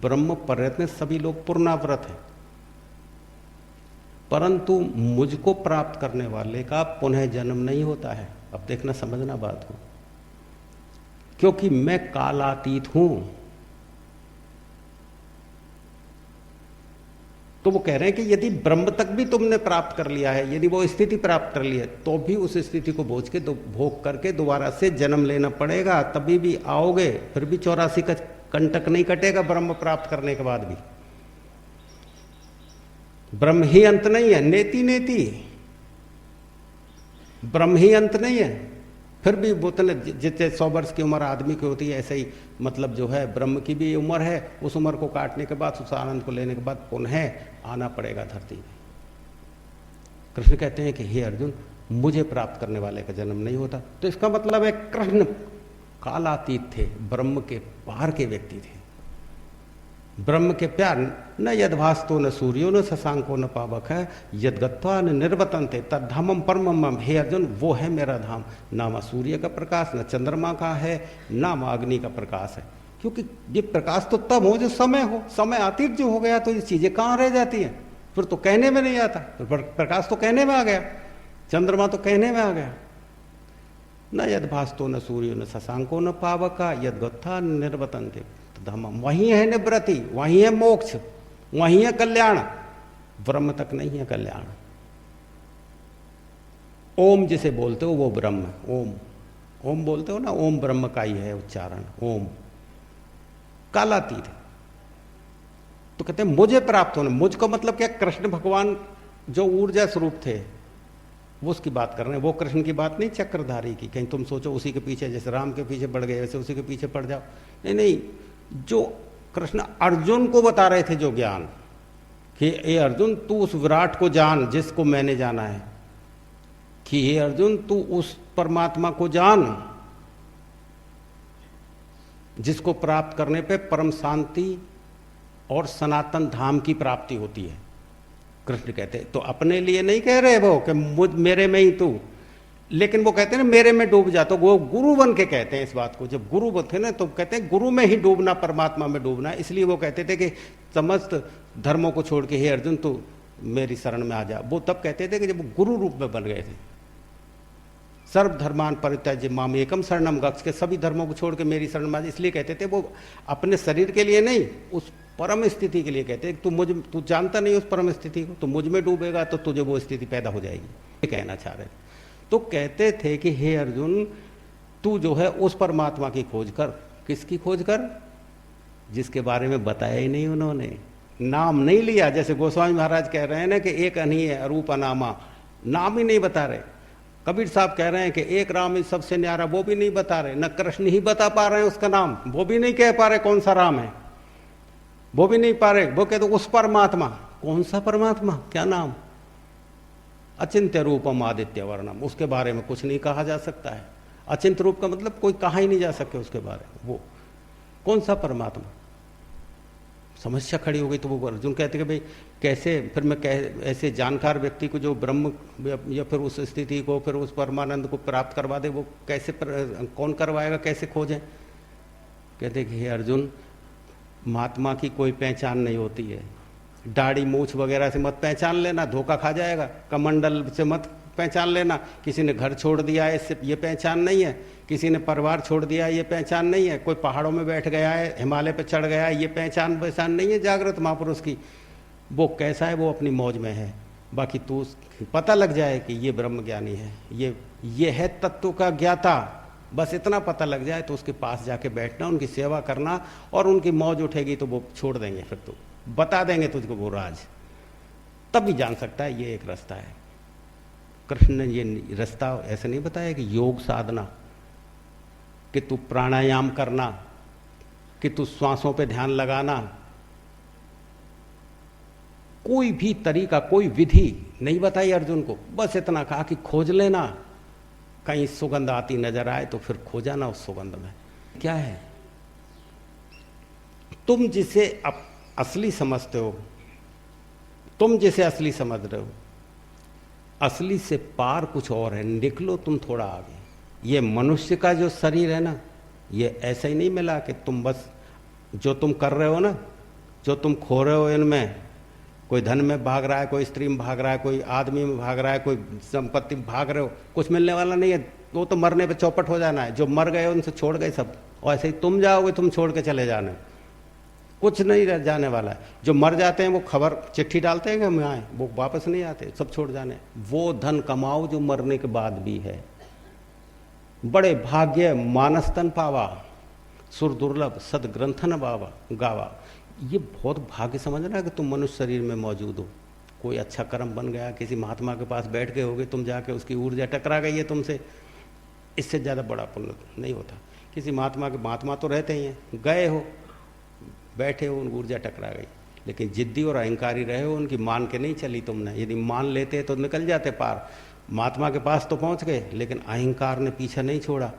Speaker 1: ब्रह्म प्रयत्न सभी लोग पुनरावृत है, परंतु मुझको प्राप्त करने वाले का पुनः जन्म नहीं होता है। अब देखना समझना बात को, क्योंकि मैं कालातीत हूं। तो वो कह रहे हैं कि यदि ब्रह्म तक भी तुमने प्राप्त कर लिया है, यदि वो स्थिति प्राप्त कर ली है, तो भी उस स्थिति को भोग करके दोबारा से जन्म लेना पड़ेगा, तभी भी आओगे, फिर भी 84 का कंटक नहीं कटेगा ब्रह्म प्राप्त करने के बाद भी। ब्रह्म ही अंत नहीं है, नेति नेति ब्रह्म ही अंत नहीं है। फिर भी बोतने जितने 100 वर्ष की उम्र आदमी की होती है, ऐसे ही मतलब जो है ब्रह्म की भी उम्र है, उस उम्र को काटने के बाद, उस आनंद को लेने के बाद पुनः आना पड़ेगा धरती में। कृष्ण कहते हैं कि हे अर्जुन, मुझे प्राप्त करने वाले का जन्म नहीं होता। तो इसका मतलब है कृष्ण कालातीत थे, ब्रह्म के पार के व्यक्ति थे। ब्रह्म के प्यार न यदभास्तो न सूर्यो न शशांको न पावक है, यदगत्वा न निर्वतन्ते तद्धामम परमम। हे अर्जुन, वो है मेरा धाम। ना वहाँ सूर्य का प्रकाश, न चंद्रमा का है, ना वहाँ अग्नि का प्रकाश है। क्योंकि ये प्रकाश तो तब हो जो समय हो, समय अतीत जो हो गया तो ये चीजें कहाँ रह जाती हैं, फिर तो कहने में नहीं आता। तो प्रकाश तो कहने में आ गया, चंद्रमा तो कहने में आ गया। न यदभास्तो न सूर्यो न शशांको न पावका, यदगत्वा न निर्वतन्ते धम्म। वहीं है निवृत्ति, वहीं है मोक्ष, वहीं है कल्याण, ब्रह्म तक नहीं है कल्याण। ओम जिसे बोलते हो वो ब्रह्म, ओम ओम बोलते हो ना, ओम ब्रह्म का ही है उच्चारण, ओम कालातीत है। तो कहते हैं मुझे प्राप्त होना, मुझको मतलब क्या, कृष्ण भगवान जो ऊर्जा स्वरूप थे वो उसकी बात कर रहे हैं। वो कृष्ण की बात नहीं चक्रधारी की, कहीं तुम सोचो उसी के पीछे, जैसे राम के पीछे पड़ गए वैसे उसी के पीछे पड़ जाओ। नहीं नहीं, जो कृष्ण अर्जुन को बता रहे थे जो ज्ञान, कि हे अर्जुन तू उस विराट को जान जिसको मैंने जाना है, कि हे अर्जुन तू उस परमात्मा को जान जिसको प्राप्त करने पे परम शांति और सनातन धाम की प्राप्ति होती है। कृष्ण कहते तो अपने लिए नहीं कह रहे वो कि मुझ मेरे में ही तू, लेकिन वो कहते हैं ना मेरे में डूब जा, तो वो गुरु बन के कहते हैं इस बात को। जब गुरु थे ना तो कहते हैं गुरु में ही डूबना, परमात्मा में डूबना। इसलिए वो कहते थे कि समस्त धर्मों को छोड़ के हे अर्जुन तू मेरी शरण में आ जा। वो तब कहते थे कि जब वो गुरु रूप में बन गए थे। सर्वधर्मान परित्यज्य माम एकम शरणम गच्छ, के सभी धर्मों को छोड़ के मेरी शरण में आ जा। इसलिए कहते थे वो अपने शरीर के लिए नहीं, उस परम स्थिति के लिए कहते हैं। तू जानता नहीं उस परम स्थिति को, तो मुझ में डूबेगा तो तुझे वो स्थिति पैदा हो जाएगी, ये कहना चाह रहे। तो कहते थे कि हे अर्जुन तू जो है उस परमात्मा की खोज कर। किसकी खोज कर? जिसके बारे में बताया ही नहीं उन्होंने, नाम नहीं लिया। जैसे गोस्वामी महाराज कह रहे हैं ना कि एक अनी है अरूप अनामा, नाम ही नहीं बता रहे। कबीर साहब कह रहे हैं कि एक राम ही सबसे न्यारा, वो भी नहीं बता रहे। न कृष्ण ही बता पा रहे हैं उसका नाम, वो भी नहीं कह पा रहे कौन सा राम है, वो भी नहीं पा रहे। वो कहते उस परमात्मा, कौन सा परमात्मा, क्या नाम? अचिंत्य रूपम आदित्य वर्णम, उसके बारे में कुछ नहीं कहा जा सकता है। अचिंत्य रूप का मतलब कोई कहा ही नहीं जा सके उसके बारे में। वो कौन सा परमात्मा? समस्या खड़ी हो गई। तो वो अर्जुन कहते कि भाई कैसे फिर मैं ऐसे जानकार व्यक्ति को जो ब्रह्म या फिर उस स्थिति को, फिर उस परमानंद को प्राप्त करवा दे, वो कैसे कौन करवाएगा, कैसे खोजें? कहते कि हे अर्जुन महात्मा की कोई पहचान नहीं होती है। दाढ़ी मूछ वगैरह से मत पहचान लेना, धोखा खा जाएगा। कमंडल से मत पहचान लेना। किसी ने घर छोड़ दिया है इससे ये पहचान नहीं है, किसी ने परिवार छोड़ दिया है ये पहचान नहीं है, कोई पहाड़ों में बैठ गया है, हिमालय पे चढ़ गया है, ये पहचान नहीं है जागृत महापुरुष की। वो कैसा है, वो अपनी मौज में है। बाकी तू पता लग जाए कि ये ब्रह्म ज्ञानी है, ये है तत्व का ज्ञाता, बस इतना पता लग जाए तो उसके पास जाके बैठना, उनकी सेवा करना, और उनकी मौज उठेगी तो वो छोड़ देंगे, फिर तो बता देंगे तुझको वो राज, तब भी जान सकता है ये एक रास्ता है। कृष्ण ने ये रास्ता ऐसे नहीं बताया कि योग साधना, कि तू प्राणायाम करना, कि तू श्वासों पे ध्यान लगाना, कोई भी तरीका, कोई विधि नहीं बताई अर्जुन को। बस इतना कहा कि खोज लेना, कहीं सुगंध आती नजर आए तो फिर खो जाना उस सुगंध में। क्या है? तुम जिसे असली समझते हो, तुम जिसे असली समझ रहे हो, असली से पार कुछ और है, निकलो तुम थोड़ा आगे। ये मनुष्य का जो शरीर है ना, ये ऐसा ही नहीं मिला कि तुम बस जो तुम कर रहे हो ना, जो तुम खो रहे हो इनमें, कोई धन में भाग रहा है, कोई स्त्री में भाग रहा है, कोई आदमी में भाग रहा है, कोई संपत्ति में भाग रहे हो, कुछ मिलने वाला नहीं है। वो तो मरने पे चौपट हो जाना है। जो मर गए उनसे छोड़ गए सब, और ऐसे ही तुम जाओगे, तुम छोड़ के चले जाना, कुछ नहीं रह जाने वाला है। जो मर जाते हैं वो खबर चिट्ठी डालते हैं कि हम आए, वो वापस नहीं आते, सब छोड़ जाने। वो धन कमाओ जो मरने के बाद भी है। बड़े भाग्य मानस तन पावा, सुर दुर्लभ सद ग्रंथन बावा गावा। ये बहुत भाग्य समझना कि तुम मनुष्य शरीर में मौजूद हो। कोई अच्छा कर्म बन गया, किसी महात्मा के पास बैठ गए होगे तुम, जाके उसकी ऊर्जा टकरा गई है तुमसे, इससे ज़्यादा बड़ा पुण्य नहीं होता। किसी महात्मा के, महात्मा तो रहते ही हैं, गए हो, बैठे हो, उन ऊर्जा टकरा गई, लेकिन जिद्दी और अहंकारी रहे हो, उनकी मान के नहीं चली तुमने। यदि मान लेते तो निकल जाते पार, महात्मा के पास तो पहुंच गए, लेकिन अहंकार ने पीछा नहीं छोड़ा।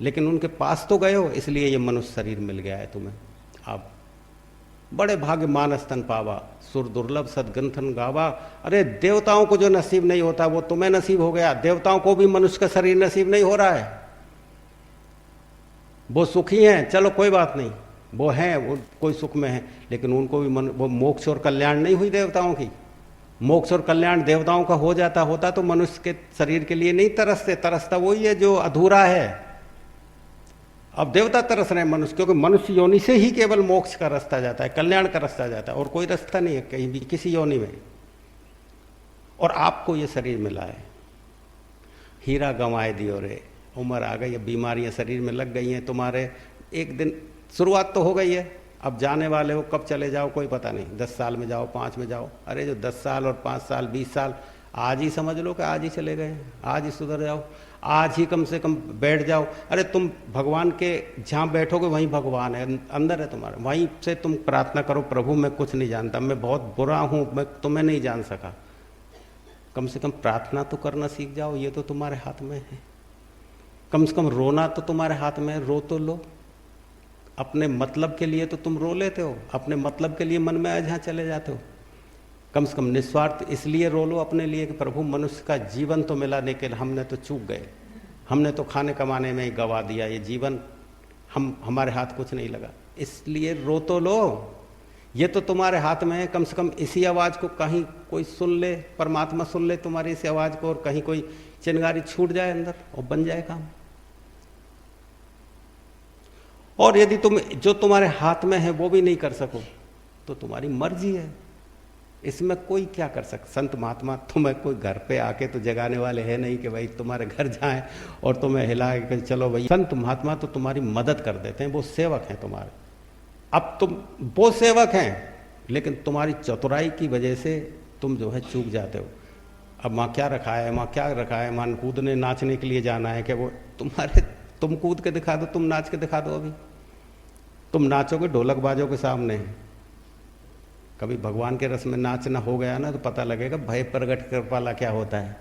Speaker 1: लेकिन उनके पास तो गए हो, इसलिए ये मनुष्य शरीर मिल गया है तुम्हें। आप बड़े भाग्य मानस तन पावा, सुर दुर्लभ सदग्रंथन गावा। अरे देवताओं को जो नसीब नहीं होता वो तुम्हें नसीब हो गया। देवताओं को भी मनुष्य का शरीर नसीब नहीं हो रहा है। वो सुखी हैं, चलो कोई बात नहीं, वो हैं, वो कोई सुख में है, लेकिन उनको भी वो मोक्ष और कल्याण नहीं हुई देवताओं की। मोक्ष और कल्याण देवताओं का हो जाता होता तो मनुष्य के शरीर के लिए नहीं तरसते। तरसता वही है जो अधूरा है। अब देवता तरस रहे हैं मनुष्य, क्योंकि मनुष्य योनि से ही केवल मोक्ष का रास्ता जाता है, कल्याण का रास्ता जाता है, और कोई रास्ता नहीं है कहीं भी किसी योनि में। और आपको ये शरीर मिला है, हीरा गंवाए दियो रे, उम्र आ गई, अब बीमारियां शरीर में लग गई हैं तुम्हारे। एक दिन शुरुआत तो हो गई है, अब जाने वाले हो, कब चले जाओ कोई पता नहीं। 10 साल में जाओ, 5 में जाओ। अरे जो 10 साल और 5 साल 20 साल, आज ही समझ लो कि आज ही चले गए, आज ही सुधर जाओ, आज ही कम से कम बैठ जाओ। अरे तुम भगवान के जहाँ बैठोगे वहीं भगवान है, अंदर है तुम्हारे, वहीं से तुम प्रार्थना करो, प्रभु मैं कुछ नहीं जानता, मैं बहुत बुरा हूँ, मैं तुम्हें नहीं जान सका। कम से कम प्रार्थना तो करना सीख जाओ, ये तो तुम्हारे हाथ में है। कम से कम रोना तो तुम्हारे हाथ में है, रो तो लो। अपने मतलब के लिए तो तुम रो लेते हो, अपने मतलब के लिए मन में जहाँ चले जाते हो। कम से कम निस्वार्थ इसलिए रो लो अपने लिए कि प्रभु मनुष्य का जीवन तो मिला, लेकिन हमने तो चूक गए, हमने तो खाने कमाने में ही गवा दिया ये जीवन, हमारे हाथ कुछ नहीं लगा, इसलिए रो तो लो। ये तो तुम्हारे हाथ में है। कम से कम इसी आवाज़ को कहीं कोई सुन ले, परमात्मा सुन ले तुम्हारी इस आवाज़ को, और कहीं कोई चिंगारी छूट जाए अंदर और बन जाए काम। और यदि तुम जो तुम्हारे हाथ में है वो भी नहीं कर सको तो तुम्हारी मर्जी है, इसमें कोई क्या कर सकता। संत महात्मा तुम्हें कोई घर पे आके तो जगाने वाले हैं नहीं कि भाई तुम्हारे घर जाएं और तुम्हें हिला के चलो भाई। संत महात्मा तो तुम्हारी मदद कर देते हैं, वो सेवक हैं तुम्हारे। अब तुम वो सेवक हैं, लेकिन तुम्हारी चतुराई की वजह से तुम जो है चूक जाते हो। अब माँ क्या रखा है, माँ क्या रखा है, माँ कूदने नाचने के लिए जाना है, कि वो तुम्हारे, तुम कूद के दिखा दो, तुम नाच के दिखा दो। अभी तुम नाचोगे ढोलक बाजों के सामने, कभी भगवान के रस में नाचना हो गया ना तो पता लगेगा भय प्रगट कृपाला क्या होता है।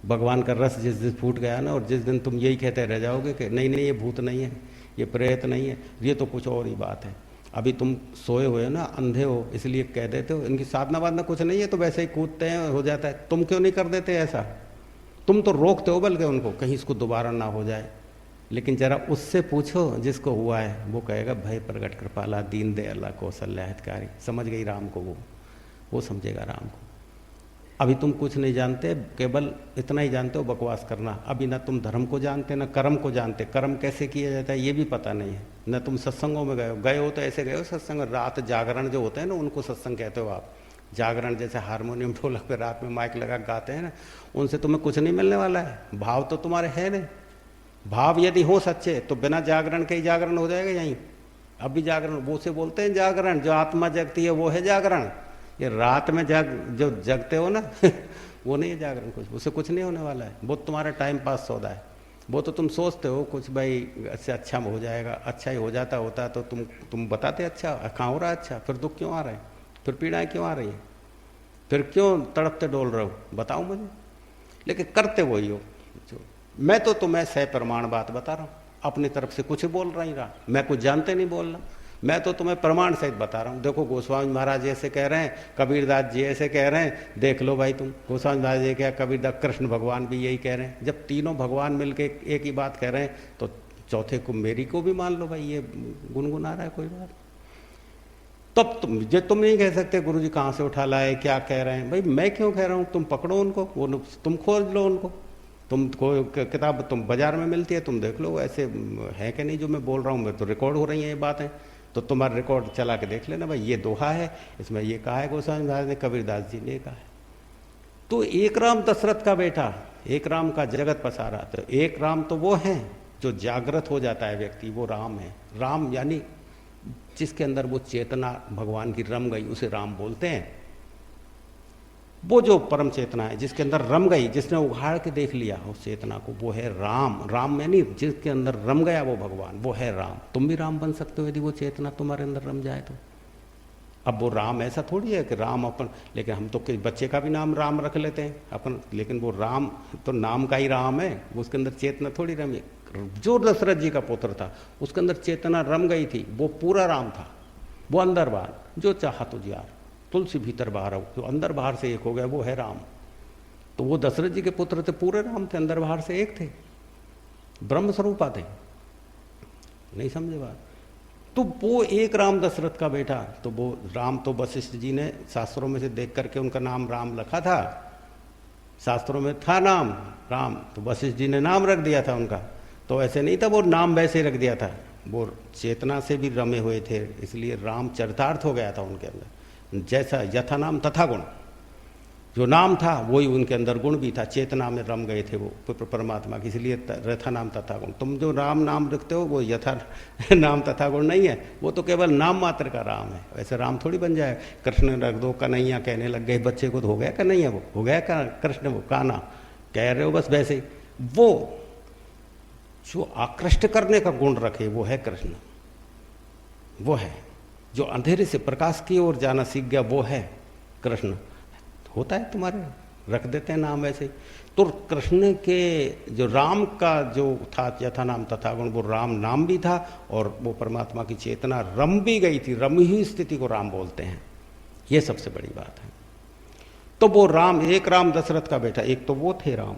Speaker 1: भगवान का रस जिस दिन फूट गया ना, और जिस दिन तुम यही कहते रह जाओगे कि नहीं नहीं ये भूत नहीं है, ये प्रेत नहीं है, ये तो कुछ और ही बात है। अभी तुम सोए हुए ना, अंधे हो, इसलिए कह देते हो इनकी साधना वादना कुछ नहीं है, तो वैसे ही कूदते हैं, हो जाता है। तुम क्यों नहीं कर देते ऐसा? तुम तो रोकते हो बल्कि उनको, कहीं इसको दोबारा ना हो जाए। लेकिन जरा उससे पूछो जिसको हुआ है, वो कहेगा भय प्रगट कृपाला दीन दयाला कौशल्या हितकारी। समझ गई राम को, वो समझेगा राम को। अभी तुम कुछ नहीं जानते, केवल इतना ही जानते हो बकवास करना। अभी ना तुम धर्म को जानते ना कर्म को जानते, कर्म कैसे किया जाता है ये भी पता नहीं है। न तुम सत्संगों में गए हो तो ऐसे गए हो सत्संग, रात जागरण जो होते हैं ना उनको सत्संग कहते हो आप। जागरण जैसे हारमोनियम ढोलक पे रात में माइक लगा गाते हैं ना, उनसे तुम्हें कुछ नहीं मिलने वाला है। भाव तो तुम्हारे है नहीं, भाव यदि हो सच्चे तो बिना जागरण के ही जागरण हो जाएगा यहीं। अब भी जागरण वो से बोलते हैं जागरण, जो आत्मा जगती है वो है जागरण। ये रात में जो जगते हो ना वो नहीं है जागरण, कुछ उससे कुछ नहीं होने वाला है। वो तुम्हारा टाइम पास सौदा है। वो तो तुम सोचते हो कुछ भाई इससे अच्छा हो जाएगा, अच्छा ही हो जाता होता तो तुम बताते अच्छा कहाँ हो रहा है अच्छा, फिर दुख क्यों आ रहा है, फिर पीड़ाएं क्यों आ रही है, फिर क्यों तड़पते डोल रहे हो, बताओ मुझे। लेकिन करते वही हो। मैं तो तुम्हें सह प्रमाण बात बता रहा हूँ, अपनी तरफ से कुछ बोल रहा ही रहा, मैं कुछ जानते नहीं बोल रहा। मैं तो तुम्हें प्रमाण सहित बता रहा हूँ। देखो गोस्वामी महाराज ऐसे कह रहे हैं, कबीरदास जी ऐसे कह रहे हैं, देख लो भाई तुम। गोस्वामी महाराज ये क्या, कबीरदास, कृष्ण भगवान भी यही कह रहे हैं। जब तीनों भगवान मिलके एक ही बात कह रहे हैं तो चौथे को, मेरी को भी मान लो भाई, ये गुनगुना रहा है कोई बात। तब तुम नहीं कह सकते गुरु जी कहाँ से उठा लाए, क्या कह रहे हैं। भाई मैं क्यों कह रहा हूँ, तुम पकड़ो उनको, वो तुम खोज लो उनको। तुमको किताब तुम बाजार में मिलती है, तुम देख लो ऐसे है कि नहीं जो मैं बोल रहा हूँ। मैं तो रिकॉर्ड हो रही हैं ये बातें, तो तुम्हारा रिकॉर्ड चला के देख लेना भाई, ये दोहा है, इसमें ये कहा है गोस्वामी महाराज ने, कबीरदास जी ने कहा है। तो एक राम दशरथ का बेटा, एक राम का जगत पसारा। तो एक राम तो वो है जो जागृत हो जाता है व्यक्ति, वो राम है। राम यानी जिसके अंदर वो चेतना भगवान की रम गई, उसे राम बोलते हैं। वो जो परम चेतना है जिसके अंदर रम गई, जिसने उघाड़ के देख लिया उस चेतना को, वो है राम। राम में नहीं, जिसके अंदर रम गया वो भगवान, वो है राम। तुम भी राम बन सकते हो यदि वो चेतना तुम्हारे अंदर रम जाए तो। अब वो राम ऐसा थोड़ी है कि राम अपन, लेकिन हम तो किसी बच्चे का भी नाम राम रख लेते हैं अपन, लेकिन वो राम तो नाम का ही राम है, उसके अंदर चेतना थोड़ी रमी। जो दशरथ जी का पुत्र था उसके अंदर चेतना रम गई थी, वो पूरा राम था। वो अंदर बाहर जो चाहा तुझ यार, तुलसी भीतर बाहर हो, जो अंदर बाहर से एक हो गया वो है राम। तो वो दशरथ जी के पुत्र थे, पूरे राम थे, अंदर बाहर से एक थे, ब्रह्म स्वरूपा थे। नहीं समझे बात। तो वो एक राम दशरथ का बेटा, तो वो राम तो वशिष्ठ जी ने शास्त्रों में से देख करके उनका नाम राम रखा था, शास्त्रों में था नाम राम, तो वशिष्ठ जी ने नाम रख दिया था उनका। तो ऐसे नहीं था वो नाम वैसे रख दिया था, वो चेतना से भी रमे हुए थे, इसलिए राम चरितार्थ हो गया था उनके अंदर। जैसा यथा नाम तथा गुण, जो नाम था वही उनके अंदर गुण भी था, चेतना में रम गए थे वो परमात्मा की, इसलिए यथा नाम तथा गुण। तुम जो राम नाम रखते हो वो यथा नाम तथा गुण नहीं है, वो तो केवल नाम मात्र का राम है। वैसे राम थोड़ी बन जाए, कृष्ण रख दो, कन्हैया कहने लग गए बच्चे को, तो हो गया कन्हैया, वो हो गया कृष्ण, वो काना कह रहे हो बस वैसे ही। वो जो आकृष्ट करने का गुण रखे वो है कृष्ण, वो है जो अंधेरे से प्रकाश की ओर जाना सीख गया, वो है कृष्ण। होता है तुम्हारे, रख देते हैं नाम वैसे। तो कृष्ण के जो राम का जो था यथा नाम तथा गुण, वो राम नाम भी था और वो परमात्मा की चेतना रम भी गई थी, रमी हुई स्थिति को राम बोलते हैं। ये सबसे बड़ी बात है। तो वो राम, एक राम दशरथ का बेटा, एक तो वो थे राम,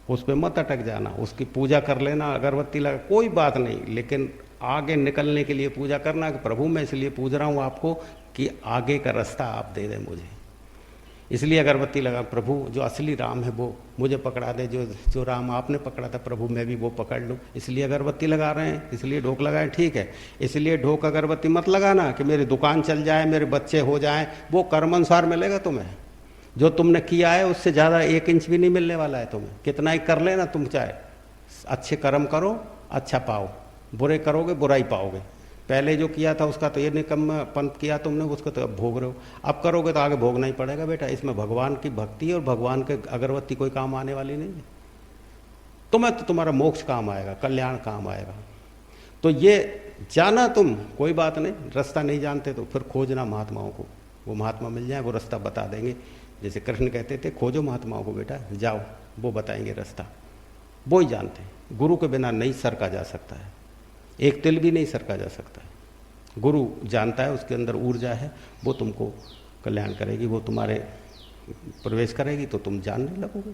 Speaker 1: उस पर मत अटक जाना, उसकी पूजा कर लेना, अगरबत्ती लगा, कोई बात नहीं, लेकिन आगे निकलने के लिए पूजा करना कि प्रभु मैं इसलिए पूज रहा हूँ आपको कि आगे का रास्ता आप दे दें मुझे, इसलिए अगरबत्ती लगा। प्रभु जो असली राम है वो मुझे पकड़ा दे, जो राम आपने पकड़ा था प्रभु मैं भी वो पकड़ लूँ, इसलिए अगरबत्ती लगा रहे हैं, इसलिए ढोक लगाए, ठीक है। इसलिए ढोक अगरबत्ती मत लगाना कि मेरी दुकान चल जाए, मेरे बच्चे हो जाएं, वो कर्म अनुसार मिलेगा तुम्हें। जो तुमने किया है उससे ज़्यादा 1 इंच भी नहीं मिलने वाला है तुम्हें, कितना ही कर लेना तुम चाहे। अच्छे कर्म करो अच्छा पाओ, बुरे करोगे बुरा ही पाओगे। पहले जो किया था उसका तो ये निकम्मापन किया तुमने, उसको तो अब भोग रहे हो, अब करोगे तो आगे भोगना ही पड़ेगा बेटा। इसमें भगवान की भक्ति और भगवान के अगरबत्ती कोई काम आने वाली नहीं है। तुम्हें तो तुम्हारा मोक्ष काम आएगा, कल्याण काम आएगा। तो ये जाना तुम, कोई बात नहीं, रास्ता नहीं जानते तो फिर खोजना महात्माओं को, वो महात्मा मिल जाए, वो रास्ता बता देंगे। जैसे कृष्ण कहते थे खोजो महात्माओं को बेटा, जाओ वो बताएंगे रास्ता, वो ही जानते हैं। गुरु के बिना नहीं सरका जा सकता है, एक तिल भी नहीं सरका जा सकता है। गुरु जानता है, उसके अंदर ऊर्जा है, वो तुमको कल्याण करेगी, वो तुम्हारे प्रवेश करेगी तो तुम जानने लगोगे।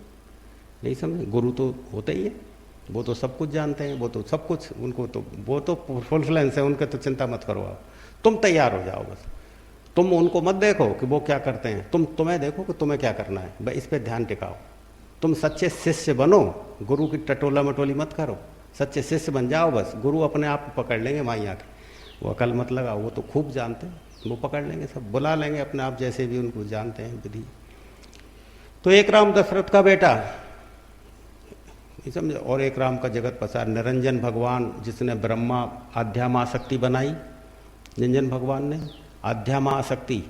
Speaker 1: नहीं समझे, गुरु तो होते ही है, वो तो सब कुछ जानते हैं, वो तो सब कुछ, उनको तो वो तो फुलफ्लेंस है उनके, तो चिंता मत करो आप, तुम तैयार हो जाओ बस। तुम उनको मत देखो कि वो क्या करते हैं, तुम्हें देखो कि तुम्हें क्या करना है, भाई इस पे ध्यान टिकाओ। तुम सच्चे शिष्य बनो, गुरु की टटोला मटोली मत करो, सच्चे शिष्य बन जाओ बस। गुरु अपने आप को पकड़ लेंगे माई आके, वो अकल मत लगाओ, वो तो खूब जानते हैं, वो पकड़ लेंगे, सब बुला लेंगे अपने आप, जैसे भी उनको जानते हैं विधि। तो एक राम दशरथ का बेटा, समझे, और एक राम का जगत पसार निरंजन भगवान, जिसने ब्रह्मा आध्यात्मासक्ति बनाई, निरंजन भगवान ने आध्यात्मासक्ति,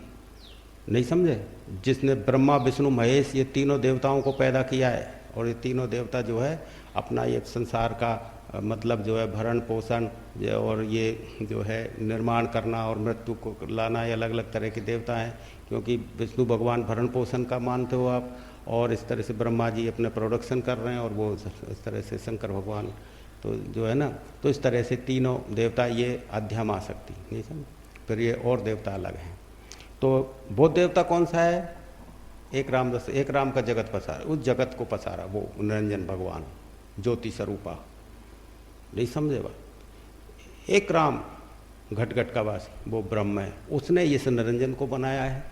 Speaker 1: नहीं समझे, जिसने ब्रह्मा विष्णु महेश ये तीनों देवताओं को पैदा किया है। और ये तीनों देवता जो है अपना ये संसार का मतलब जो है भरण पोषण और ये जो है निर्माण करना और मृत्यु को लाना, ये अलग अलग तरह के देवता हैं। क्योंकि विष्णु भगवान भरण पोषण का मानते हो आप, और इस तरह से ब्रह्मा जी अपने प्रोडक्शन कर रहे हैं, और वो इस तरह से शंकर भगवान तो जो है ना, तो इस तरह से तीनों देवता ये अध्यम आ सकती, नहीं समझ। फिर ये और देवता अलग हैं। तो वो देवता कौन सा है? एक राम का जगत पसारा, उस जगत को पसारा वो निरंजन भगवान, ज्योति स्वरूपा, नहीं समझे बात। एक राम घट घट का वासी, वो ब्रह्म है, उसने इस निरंजन को बनाया है,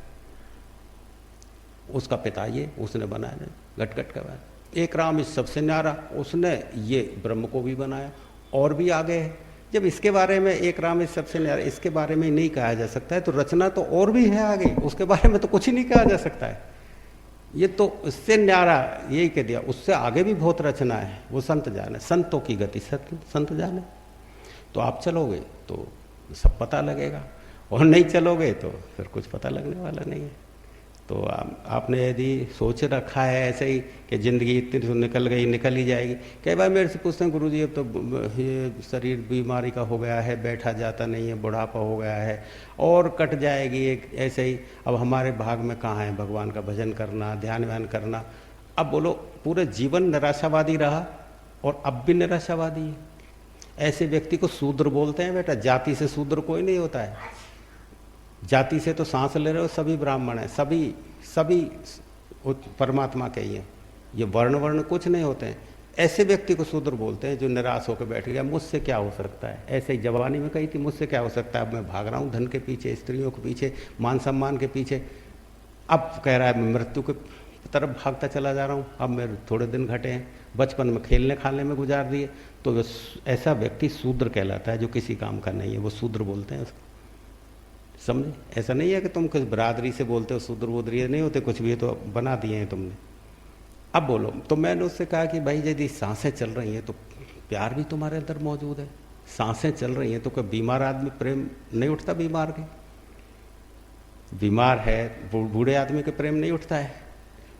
Speaker 1: उसका पिता ये, उसने बनाया घट घट का वासी। एक राम इस सबसे न्यारा, उसने ये ब्रह्म को भी बनाया। और भी आगे है। जब इसके बारे में एक राम इस सबसे न्यारा, इसके बारे में नहीं कहा जा सकता है, तो रचना तो और भी है आगे, उसके बारे में तो कुछ ही नहीं कहा जा सकता है। ये तो उससे न्यारा यही कह दिया, उससे आगे भी बहुत रचना है, वो संत जाने, संतों की गति संत जाने। तो आप चलोगे तो सब पता लगेगा, और नहीं चलोगे तो फिर कुछ पता लगने वाला नहीं है। तो आपने यदि सोच रखा है ऐसे ही कि ज़िंदगी इतनी तो निकल गई, निकल ही जाएगी। कई बार मेरे से पूछते हैं, गुरुजी अब तो ये शरीर बीमारी का हो गया है, बैठा जाता नहीं है, बुढ़ापा हो गया है और कट जाएगी एक ऐसे ही, अब हमारे भाग में कहाँ है भगवान का भजन करना, ध्यान व्यान करना। अब बोलो, पूरे जीवन निराशावादी रहा और अब भी निराशावादी है। ऐसे व्यक्ति को शूद्र बोलते हैं बेटा। जाति से शूद्र कोई नहीं होता है। जाति से तो सांस ले रहे हो सभी ब्राह्मण हैं, सभी परमात्मा के ही हैं। ये वर्ण कुछ नहीं होते हैं। ऐसे व्यक्ति को शूद्र बोलते हैं जो निराश होकर बैठ गया, मुझसे क्या हो सकता है। ऐसे ही जवानी में कही थी, मुझसे क्या हो सकता है, अब मैं भाग रहा हूँ धन के पीछे, स्त्रियों के पीछे, मान सम्मान के पीछे। अब कह रहा है मैं मृत्यु के तरफ भागता चला जा रहा हूँ, अब मेरे थोड़े दिन घटे हैं, बचपन में खेलने खाने में गुजार दिए। तो ऐसा व्यक्ति शूद्र कहलाता है, जो किसी काम का नहीं है, वो शूद्र बोलते हैं उसको। समझे? ऐसा नहीं है कि तुम कुछ बरादरी से बोलते हो, शूद्र वूद्र नहीं होते, कुछ भी है तो बना दिए हैं तुमने। अब बोलो, तो मैंने उससे कहा कि भाई यदि सांसें चल रही हैं तो प्यार भी तुम्हारे अंदर मौजूद है। सांसें चल रही हैं तो कोई बीमार आदमी प्रेम नहीं उठता, बीमार के बीमार है, बूढ़े आदमी के प्रेम नहीं उठता है।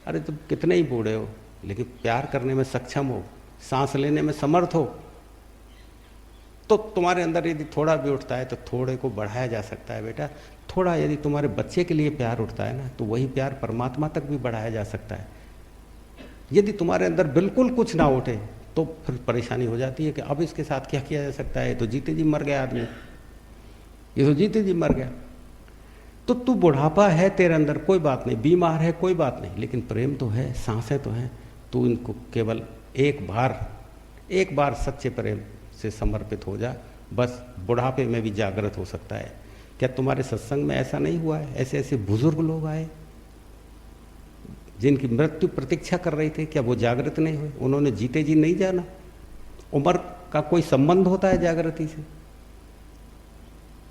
Speaker 1: अरे तुम कितने ही बूढ़े हो, लेकिन प्यार करने में सक्षम हो, सांस लेने में समर्थ हो, तो तुम्हारे अंदर यदि थोड़ा भी उठता है तो थोड़े को बढ़ाया जा सकता है बेटा। थोड़ा यदि तुम्हारे बच्चे के लिए प्यार उठता है ना, तो वही प्यार परमात्मा तक भी बढ़ाया जा सकता है। यदि तुम्हारे अंदर बिल्कुल कुछ ना उठे तो फिर परेशानी हो जाती है कि अब इसके साथ क्या किया जा सकता है, तो जीते जी मर गया आदमी, ये तो जीते जी मर गया। तो तू बुढ़ापा है तेरे अंदर, कोई बात नहीं, बीमार है कोई बात नहीं, लेकिन प्रेम तो है, सांसें तो हैं। तू इनको केवल एक बार सच्चे प्रेम से समर्पित हो जा, बस बुढ़ापे में भी जागृत हो सकता है। क्या तुम्हारे सत्संग में ऐसा नहीं हुआ है? ऐसे ऐसे बुजुर्ग लोग आए जिनकी मृत्यु प्रतीक्षा कर रहे थे, क्या वो जागृत नहीं हुए? उन्होंने जीते जी नहीं जाना। उम्र का कोई संबंध होता है जागृति से?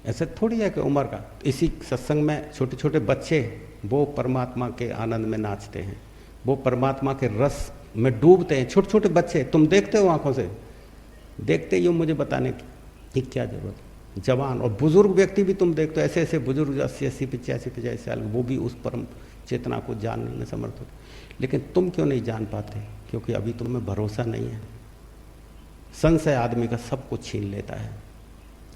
Speaker 1: ऐसे थोड़ी है कि उम्र का। इसी सत्संग में छोटे छोटे बच्चे वो परमात्मा के आनंद में नाचते हैं, वो परमात्मा के रस में डूबते हैं। छोटे छोटे बच्चे तुम देखते हो, आंखों से देखते ही हो, मुझे बताने की क्या जरूरत। जवान और बुजुर्ग व्यक्ति भी तुम देखते हो, ऐसे ऐसे बुजुर्ग 80-80, 85-85 साल, वो भी उस परम चेतना को जानने में समर्थ होते। लेकिन तुम क्यों नहीं जान पाते? क्योंकि अभी तुम्हें भरोसा नहीं है। संशय आदमी का सब कुछ छीन लेता है,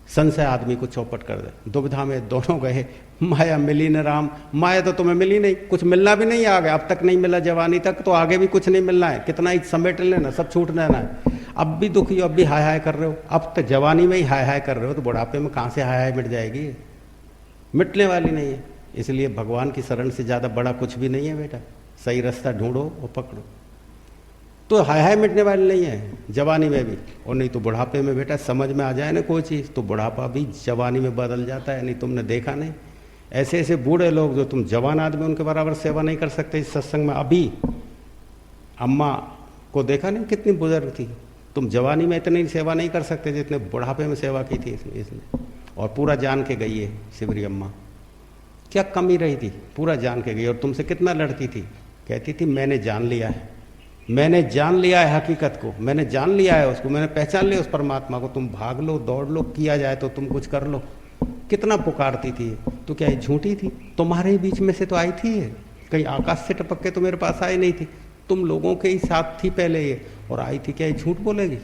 Speaker 1: संशय आदमी को चौपट कर दे। दुविधा में दोनों गए, माया मिली न राम। माया तो तुम्हें मिली नहीं, कुछ मिलना भी नहीं आगे, अब तक नहीं मिला जवानी तक, तो आगे भी कुछ नहीं मिलना है। कितना ही समेट लेना, सब छूट लेना है। अब भी दुखी हो, अब भी हाय हाय कर रहे हो, अब तक जवानी में ही हाय हाय कर रहे हो, तो बुढ़ापे में कहाँ से हाय हाय मिट जाएगी? मिटने वाली नहीं है। इसलिए भगवान की शरण से ज़्यादा बड़ा कुछ भी नहीं है बेटा। सही रास्ता ढूंढो और पकड़ो, तो हाय हाय मिटने वाली नहीं है जवानी में भी। और नहीं तो बुढ़ापे में बेटा समझ में आ जाए ना कोई चीज़, तो बुढ़ापा भी जवानी में बदल जाता है। नहीं तुमने देखा नहीं, ऐसे ऐसे बूढ़े लोग जो तुम जवान आदमी उनके बराबर सेवा नहीं कर सकते इस सत्संग में। अभी अम्मा को देखा नहीं, कितनी बुजुर्ग थी। तुम जवानी में इतनी सेवा नहीं कर सकते जितने बुढ़ापे में सेवा की थी इसने। और पूरा जान के गई है शिवरी अम्मा, क्या कमी रही थी, पूरा जान के गई। और तुमसे कितना लड़ती थी, कहती थी मैंने जान लिया है, मैंने जान लिया है हकीकत को, मैंने जान लिया है उसको, मैंने पहचान लिया उस परमात्मा को। तुम भाग लो, दौड़ लो, किया जाए तो तुम कुछ कर लो। कितना पुकारती थी। तो क्या ये झूठी थी? तुम्हारे ही बीच में से तो आई थी, कहीं आकाश से टपक के तो मेरे पास आई नहीं थी, तुम लोगों के ही साथ थी पहले ये, और आई थी। क्या ये झूठ बोलेगी?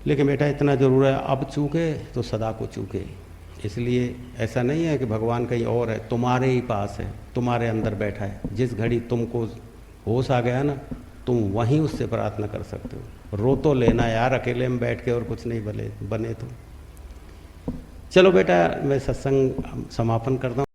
Speaker 1: लेकिन बेटा इतना जरूर है, अब चूके तो सदा को चूके। इसलिए ऐसा नहीं है कि भगवान कहीं और है, तुम्हारे ही पास है, तुम्हारे अंदर बैठा है। जिस घड़ी तुमको होश आ गया ना, तुम वहीं उससे प्रार्थना कर सकते हो। रो तो लेना यार अकेले में बैठ के, और कुछ नहीं बने तो। चलो बेटा, मैं सत्संग समापन करता हूँ।